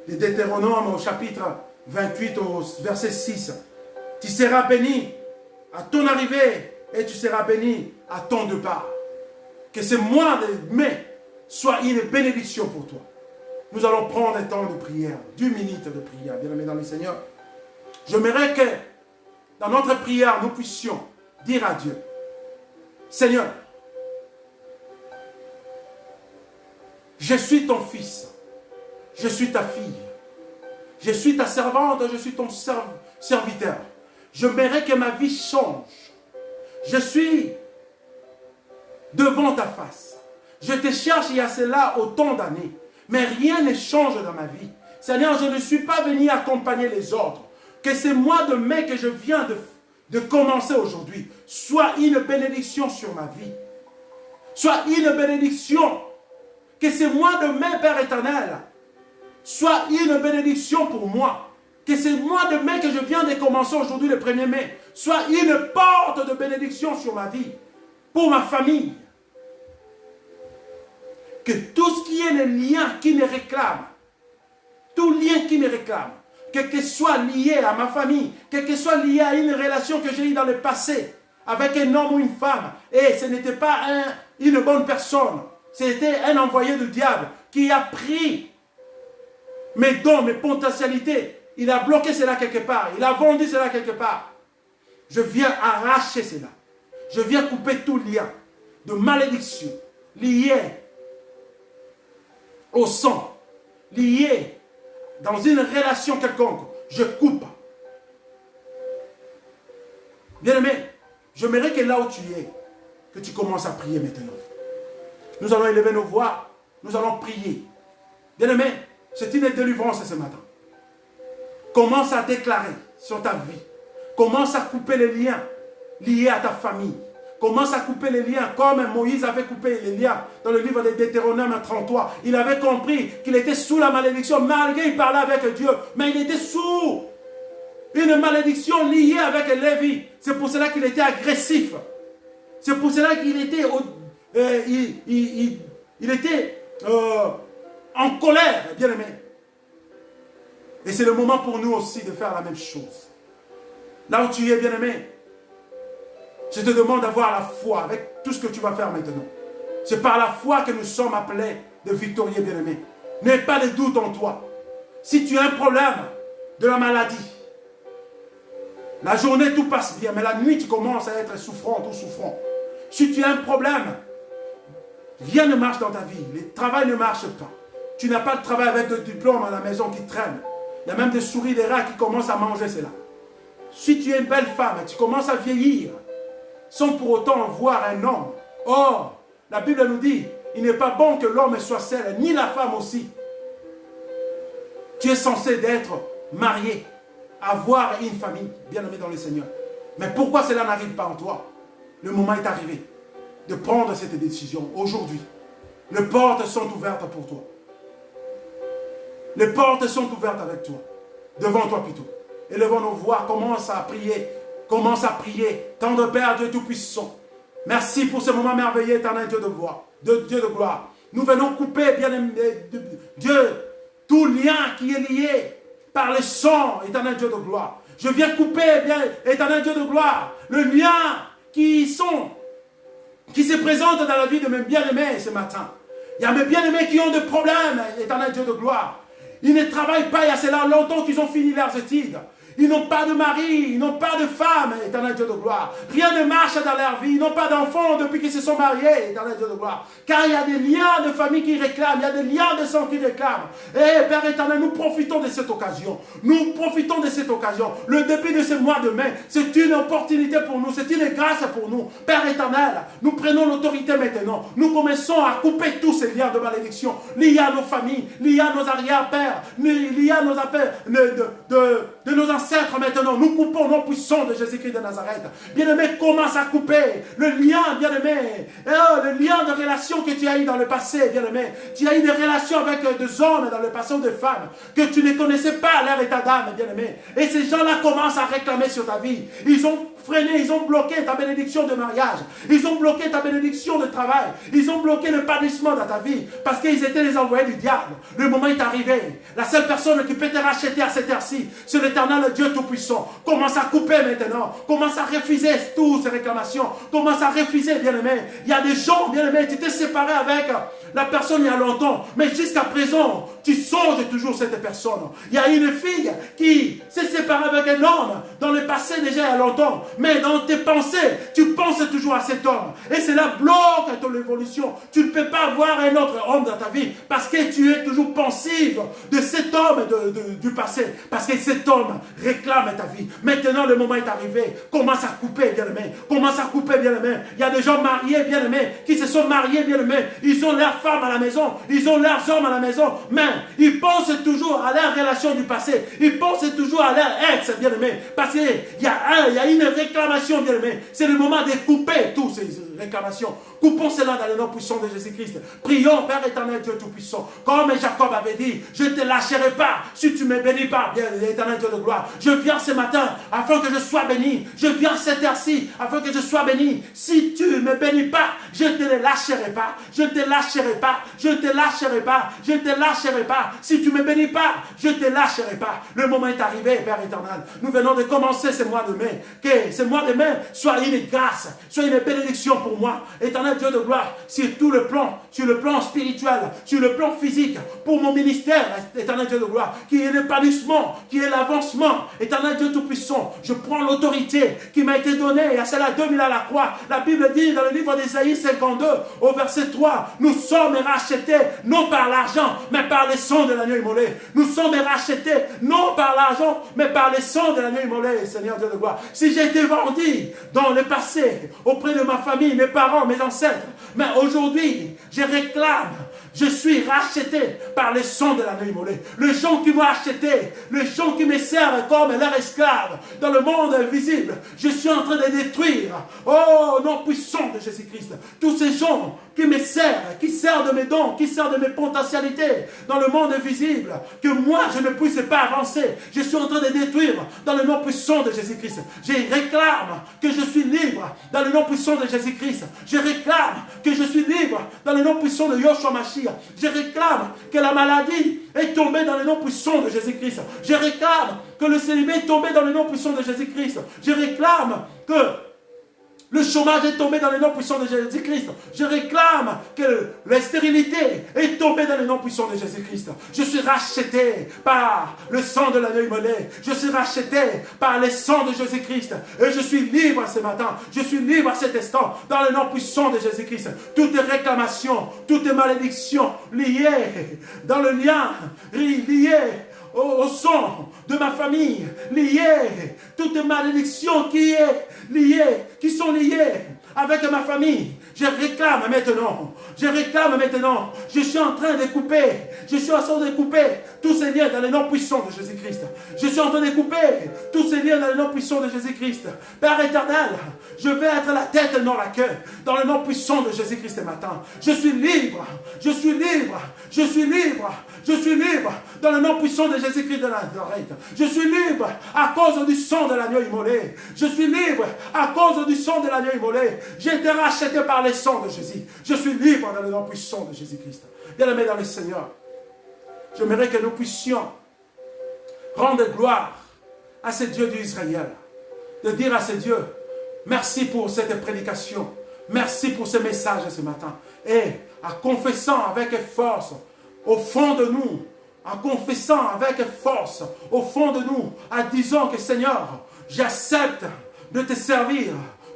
de Deutéronome au chapitre 28 au verset 6. Tu seras béni à ton arrivée et tu seras béni à ton départ. Que ce mois de mai soit une bénédiction pour toi. Nous allons prendre un temps de prière, 10 minutes de prière, bien-aimés dans le Seigneur. J'aimerais que dans notre prière, nous puissions dire à Dieu, Seigneur, je suis ton fils, je suis ta fille, je suis ta servante, je suis ton serviteur. J'aimerais que ma vie change. Je suis devant ta face. Je te cherche il y a cela autant d'années, mais rien ne change dans ma vie. Seigneur, je ne suis pas venu accompagner les autres. Que ce mois de mai que je viens de commencer aujourd'hui soit une bénédiction sur ma vie. Soit une bénédiction. Que ce mois de mai, Père éternel, soit une bénédiction pour moi. Que ce mois de mai que je viens de commencer aujourd'hui, le 1er mai, soit une porte de bénédiction sur ma vie, pour ma famille. Que tout ce qui est le lien qui me réclame, tout lien qui me réclame, quel que soit lié à ma famille, quel que soit lié à une relation que j'ai eue dans le passé, avec un homme ou une femme, et ce n'était pas une bonne personne, c'était un envoyé du diable qui a pris mes dons, mes potentialités, il a bloqué cela quelque part, il a vendu cela quelque part. Je viens arracher cela. Je viens couper tout lien de malédiction lié au sang, lié dans une relation quelconque. Je coupe. Bien-aimé, j'aimerais que là où tu es, que tu commences à prier maintenant. Nous allons élever nos voix, nous allons prier. Bien-aimé, c'est une délivrance ce matin. Commence à déclarer sur ta vie. Commence à couper les liens liés à ta famille. Commence à couper les liens comme Moïse avait coupé les liens dans le livre de Deutéronome 33. Il avait compris qu'il était sous la malédiction, malgré qu'il parlait avec Dieu. Mais il était sous une malédiction liée avec Lévi. C'est pour cela qu'il était agressif. C'est pour cela qu'il était, il était en colère, bien aimé. Et c'est le moment pour nous aussi de faire la même chose. Là où tu es, bien aimé, je te demande d'avoir la foi avec tout ce que tu vas faire maintenant. C'est par la foi que nous sommes appelés de victorieux, bien-aimés. N'aie pas de doute en toi. Si tu as un problème de la maladie, la journée tout passe bien, mais la nuit tu commences à être souffrante ou souffrant. Si tu as un problème, rien ne marche dans ta vie. Le travail ne marche pas. Tu n'as pas de travail avec de diplôme à la maison qui traîne. Il y a même des souris, des rats qui commencent à manger cela. Si tu es une belle femme, tu commences à vieillir, sans pour autant voir un homme. Or, la Bible nous dit, il n'est pas bon que l'homme soit seul, ni la femme aussi. Tu es censé d'être marié, avoir une famille, bien-aimé dans le Seigneur. Mais pourquoi cela n'arrive pas en toi? Le moment est arrivé de prendre cette décision aujourd'hui. Les portes sont ouvertes pour toi. Les portes sont ouvertes avec toi, devant toi plutôt. Élevons nos voix, commence à prier. Commence à prier. Tendre Père, Dieu Tout-Puissant. Merci pour ce moment merveilleux, éternel Dieu de gloire. Nous venons couper, bien aimé, Dieu, tout lien qui est lié par le sang, éternel Dieu de gloire. Je viens couper, bien, éternel Dieu de gloire, le lien qui se présente dans la vie de mes bien-aimés ce matin. Il y a mes bien-aimés qui ont des problèmes, éternel Dieu de gloire. Ils ne travaillent pas, il y a cela longtemps qu'ils ont fini leurs études. Ils n'ont pas de mari, ils n'ont pas de femme, éternel Dieu de gloire. Rien ne marche dans leur vie, ils n'ont pas d'enfants depuis qu'ils se sont mariés, éternel Dieu de gloire. Car il y a des liens de famille qui réclament, il y a des liens de sang qui réclament. Et Père éternel, nous profitons de cette occasion. Nous profitons de cette occasion. Le début de ce mois de mai, c'est une opportunité pour nous, c'est une grâce pour nous. Père éternel, nous prenons l'autorité maintenant. Nous commençons à couper tous ces liens de malédiction, liés à nos familles, liés à nos arrière-pères, liés à nos affaires, de nos ancêtres maintenant. Nous coupons nos puissants de Jésus-Christ de Nazareth. Bien-aimé, commence à couper le lien, bien-aimé, le lien de relation que tu as eu dans le passé, bien-aimé. Tu as eu des relations avec des hommes dans le passé ou des femmes que tu ne connaissais pas à leur état d'âme, bien-aimé. Et ces gens-là commencent à réclamer sur ta vie. Ils ont freiné, ils ont bloqué ta bénédiction de mariage. Ils ont bloqué ta bénédiction de travail. Ils ont bloqué l'épanouissement dans ta vie parce qu'ils étaient les envoyés du diable. Le moment est arrivé. La seule personne qui peut te racheter à cette heure-ci, c'est l'Éternel, le Dieu Tout-Puissant. Commence à couper maintenant. Commence à refuser toutes ces réclamations. Commence à refuser, bien-aimé. Il y a des gens, bien-aimé, tu t'es séparé avec la personne il y a longtemps, mais jusqu'à présent, tu songes toujours cette personne. Il y a une fille qui s'est séparée avec un homme dans le passé déjà il y a longtemps, mais dans tes pensées, tu penses toujours à cet homme. Et cela bloque ton évolution. Tu ne peux pas avoir un autre homme dans ta vie parce que tu es toujours pensive de cet homme du passé. Parce que cet homme réclame ta vie. Maintenant, le moment est arrivé. Commence à couper, bien-aimé. Commence à couper, bien-aimé. Il y a des gens mariés, bien-aimés, qui se sont mariés, bien-aimés. Ils ont leurs femmes à la maison. Ils ont leurs hommes à la maison. Mais ils pensent toujours à leur relation du passé. Ils pensent toujours à leur ex, bien-aimé. Parce qu'il y a une réclamation, bien-aimé. C'est le moment de couper toutes ces réclamations. Coupons cela dans le nom puissant de Jésus-Christ. Prions, Père éternel, Dieu Tout-Puissant. Comme Jacob avait dit, je ne te lâcherai pas si tu ne me bénis pas, bien éternel Dieu de gloire. Je viens ce matin afin que je sois béni. Je viens cette heure-ci afin que je sois béni. Si tu ne me bénis pas, je ne te lâcherai pas. Je ne te lâcherai pas. Je ne te lâcherai pas. Je ne te lâcherai pas. Si tu ne me bénis pas, je ne te lâcherai pas. Le moment est arrivé, Père éternel. Nous venons de commencer ce mois de mai. Que ce mois de mai soit une grâce, soit une bénédiction pour moi. Éternel Dieu de gloire, sur tout le plan, sur le plan spirituel, sur le plan physique, pour mon ministère, éternel Dieu de gloire, qui est l'épanouissement, qui est l'avancement, éternel Dieu Tout-Puissant, je prends l'autorité qui m'a été donnée, et à cela 2000 à la croix. La Bible dit dans le livre d'Ésaïe 52, au verset 3, nous sommes rachetés, non par l'argent, mais par le sang de l'agneau immolé. Nous sommes rachetés, non par l'argent, mais par le sang de l'agneau immolé, Seigneur Dieu de gloire. Si j'ai été vendu dans le passé, auprès de ma famille, mes parents, mes ancêtres, mais aujourd'hui, je réclame, je suis racheté par le sang de l'agneau immolé. Les gens qui m'ont acheté, les gens qui me servent comme leur esclave dans le monde invisible, je suis en train de détruire, oh, nom puissant de Jésus-Christ, tous ces gens qui me servent, qui servent de mes dons, qui servent de mes potentialités dans le monde invisible, que moi je ne puisse pas avancer. Je suis en train de détruire dans le nom puissant de Jésus-Christ. Je réclame que je suis libre dans le nom puissant de Jésus-Christ. Je réclame que je suis libre dans le nom puissant de Yoshua Mashiach. Je réclame que la maladie est tombée dans le nom puissant de Jésus-Christ. Je réclame que le célibat est tombé dans le nom puissant de Jésus-Christ. Je réclame que le chômage est tombé dans le nom puissant de Jésus-Christ. Je réclame que la stérilité est tombée dans le nom puissant de Jésus-Christ. Je suis racheté par le sang de l'agneau immolé. Je suis racheté par le sang de Jésus-Christ. Et je suis libre ce matin. Je suis libre à cet instant dans le nom puissant de Jésus-Christ. Toutes les réclamations, toutes les malédictions liées dans le lien, liées au sang de ma famille, liées, toutes les malédictions qui sont liées avec ma famille, je réclame maintenant, je suis en train de couper tous ces liens dans le nom puissant de Jésus-Christ. Je suis en train de couper tous ces liens dans le nom puissant de Jésus-Christ. Père éternel, je vais être la tête et non la queue dans le nom puissant de Jésus-Christ ce matin. Je suis libre, je suis libre, je suis libre, je suis libre dans le nom puissant de Jésus-Christ de Nazareth. Je suis libre à cause du sang de l'agneau immolé. Je suis libre à cause du sang de l'agneau immolé. J'ai été racheté par le sang de Jésus. Je suis libre dans le nom puissant de Jésus-Christ. Bien-aimé dans le Seigneur, j'aimerais que nous puissions rendre gloire à ce Dieu d'Israël. De dire à ce Dieu, merci pour cette prédication. Merci pour ce message ce matin. Et en confessant avec force, au fond de nous, en confessant avec force, au fond de nous, en disant que Seigneur, j'accepte de te servir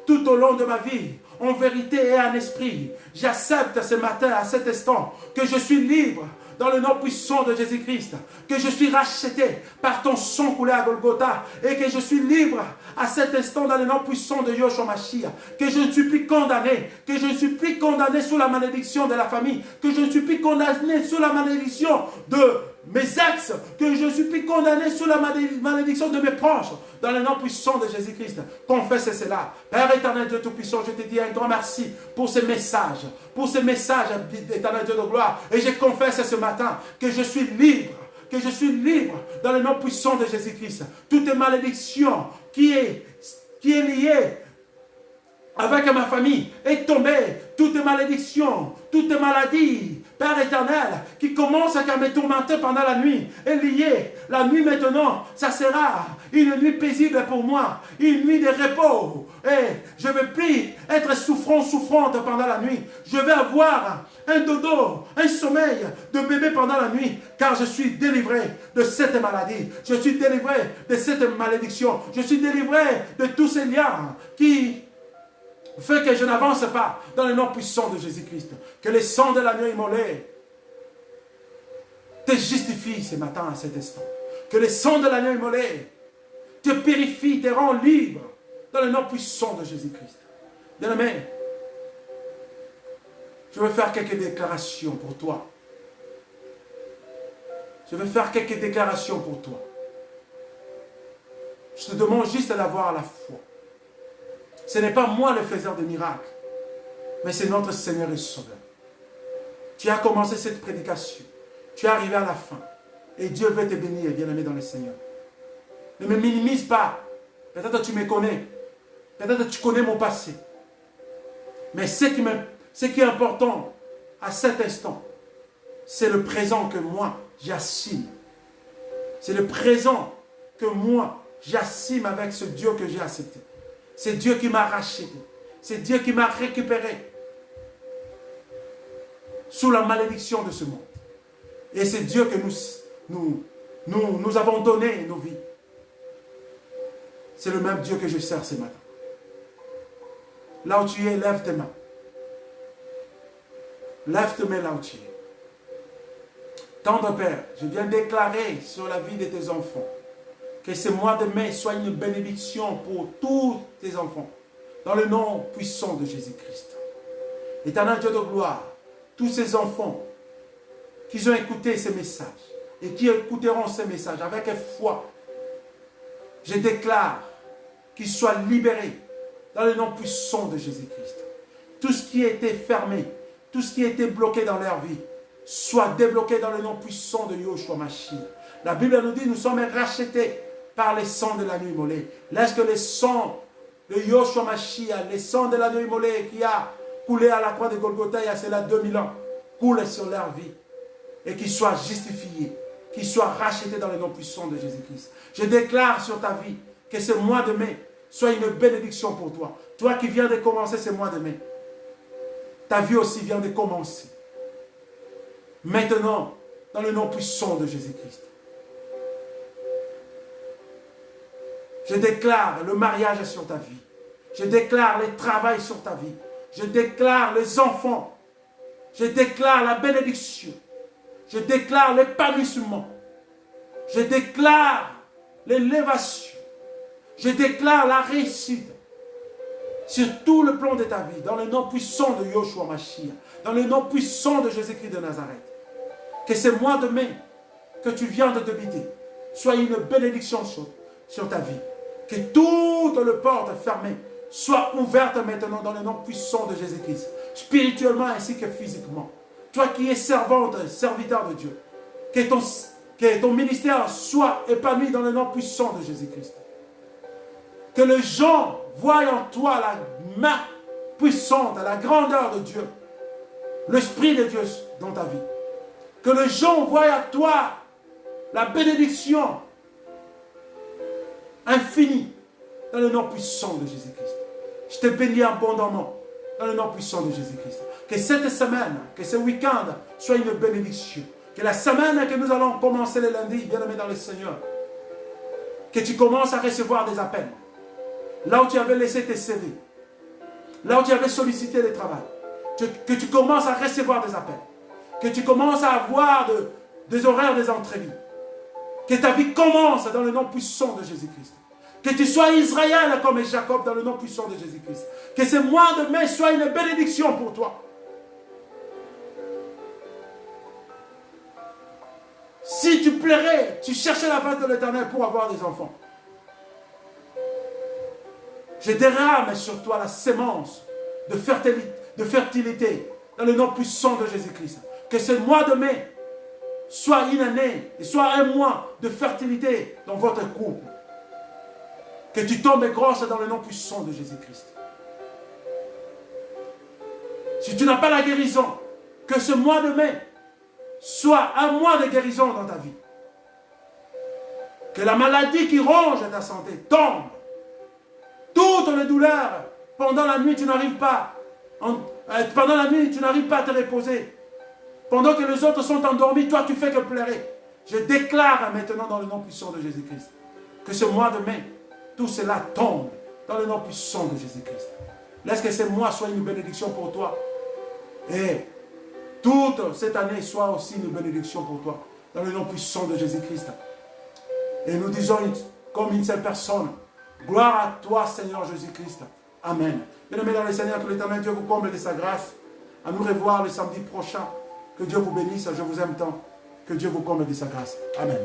tout au long de ma vie, en vérité et en esprit. J'accepte ce matin, à cet instant, que je suis libre dans le nom puissant de Jésus-Christ, que je suis racheté par ton sang coulé à Golgotha, et que je suis libre à cet instant dans le nom puissant de Yoshua Mashiach, que je ne suis plus condamné, que je ne suis plus condamné sous la malédiction de la famille, que je ne suis plus condamné sous la malédiction de mes ex, que je ne suis plus condamné sous la malédiction de mes proches, dans le nom puissant de Jésus-Christ. Confesse cela. Père éternel Dieu Tout-Puissant, je te dis un grand merci pour ce message, éternel Dieu de gloire. Et je confesse ce matin que je suis libre, dans le nom puissant de Jésus-Christ. Toute malédiction qui qui est lié avec ma famille est tombé, toutes malédictions, toutes maladies, Père éternel, qui commencent à me tourmenter pendant la nuit, est lié. La nuit maintenant, ça sera une nuit paisible pour moi, une nuit de repos. Et je ne vais plus être souffrante pendant la nuit. Je vais avoir un dodo, un sommeil de bébé pendant la nuit, car je suis délivré de cette maladie. Je suis délivré de cette malédiction. Je suis délivré de tous ces liens qui fait que je n'avance pas dans le nom puissant de Jésus-Christ. Que le sang de l'agneau immolé te justifie ce matin, à cet instant. Que le sang de l'agneau immolé te purifie, te rend libre dans le nom puissant de Jésus-Christ. Bien-aimé, je vais faire quelques déclarations pour toi. Je vais faire quelques déclarations pour toi. Je te demande juste d'avoir la foi. Ce n'est pas moi le faiseur de miracles, mais c'est notre Seigneur et Sauveur. Tu as commencé cette prédication. Tu es arrivé à la fin. Et Dieu veut te bénir, bien-aimé dans le Seigneur. Ne me minimise pas. Peut-être que tu me connais. Peut-être que tu connais mon passé. Mais ce qui est important à cet instant, c'est le présent que moi, j'assume. C'est le présent que moi, j'assume avec ce Dieu que j'ai accepté. C'est Dieu qui m'a racheté. C'est Dieu qui m'a récupéré sous la malédiction de ce monde. Et c'est Dieu que nous avons donné nos vies. C'est le même Dieu que je sers ce matin. Là où tu es, lève tes mains. Lève tes mains là où tu es. Tendre Père, je viens déclarer sur la vie de tes enfants que ce mois de mai soit une bénédiction pour tous tes enfants. Dans le nom puissant de Jésus-Christ. Éternel Dieu de gloire, tous ces enfants qui ont écouté ces messages et qui écouteront ces messages avec foi, je déclare qu'ils soient libérés dans le nom puissant de Jésus-Christ. Tout ce qui était fermé, tout ce qui était bloqué dans leur vie, soit débloqué dans le nom puissant de Yoshua Mashiach. La Bible nous dit, nous sommes rachetés par le sang de l'agneau immolé. Laisse que le sang de Yoshua Mashiach, le sang de l'agneau immolé qui a coulé à la croix de Golgotha il y a cela 2000 ans, coule sur leur vie et qu'ils soient justifiés, qu'ils soient rachetés dans le nom puissant de Jésus-Christ. Je déclare sur ta vie que ce mois de mai soit une bénédiction pour toi. Toi qui viens de commencer ce mois de mai, ta vie aussi vient de commencer. Maintenant, dans le nom puissant de Jésus-Christ. Je déclare le mariage sur ta vie. Je déclare le travail sur ta vie. Je déclare les enfants. Je déclare la bénédiction. Je déclare l'épanouissement. Je déclare l'élévation. Je déclare la réussite sur tout le plan de ta vie, dans le nom puissant de Yoshua Mashiach, dans le nom puissant de Jésus-Christ de Nazareth. Que ce mois de mai que tu viens de débiter soit une bénédiction sur ta vie. Que toutes les portes fermées soient ouvertes maintenant dans le nom puissant de Jésus-Christ, spirituellement ainsi que physiquement. Toi qui es servante, serviteur de Dieu, que ton ministère soit épanoui dans le nom puissant de Jésus-Christ. Que les gens voient en toi la main puissante, la grandeur de Dieu, l'Esprit de Dieu dans ta vie. Que les gens voient en toi la bénédiction infinie dans le nom puissant de Jésus-Christ. Je te bénis abondamment dans le nom puissant de Jésus-Christ. Que cette semaine, que ce week-end soit une bénédiction. Que la semaine que nous allons commencer le lundi, bien-aimé dans le Seigneur, que tu commences à recevoir des appels. Là où tu avais laissé tes CV, là où tu avais sollicité le travail, que tu commences à recevoir des appels, que tu commences à avoir des horaires, des entrevues, que ta vie commence dans le nom puissant de Jésus-Christ, que tu sois Israël comme Jacob dans le nom puissant de Jésus-Christ, que ce mois de mai soit une bénédiction pour toi. Si tu plairais, tu cherchais la face de l'Éternel pour avoir des enfants, je derrame sur toi la sémence de fertilité dans le nom puissant de Jésus-Christ. Que ce mois de mai soit une année et soit un mois de fertilité dans votre couple. Que tu tombes grosse dans le nom puissant de Jésus-Christ. Si tu n'as pas la guérison, que ce mois de mai soit un mois de guérison dans ta vie. Que la maladie qui ronge ta santé tombe. Toutes les douleurs, pendant la nuit, tu n'arrives pas. Pendant la nuit, tu n'arrives pas à te reposer. Pendant que les autres sont endormis, toi, tu fais que pleurer. Je déclare maintenant dans le nom puissant de Jésus-Christ que ce mois de mai, tout cela tombe dans le nom puissant de Jésus-Christ. Laisse que ce mois soit une bénédiction pour toi. Et toute cette année soit aussi une bénédiction pour toi. Dans le nom puissant de Jésus-Christ. Et nous disons comme une seule personne. Gloire à toi, Seigneur Jésus-Christ. Amen. Bien-aimés dans le Seigneur, que l'Éternel Dieu vous comble de sa grâce. À nous revoir le samedi prochain. Que Dieu vous bénisse. Je vous aime tant. Que Dieu vous comble de sa grâce. Amen.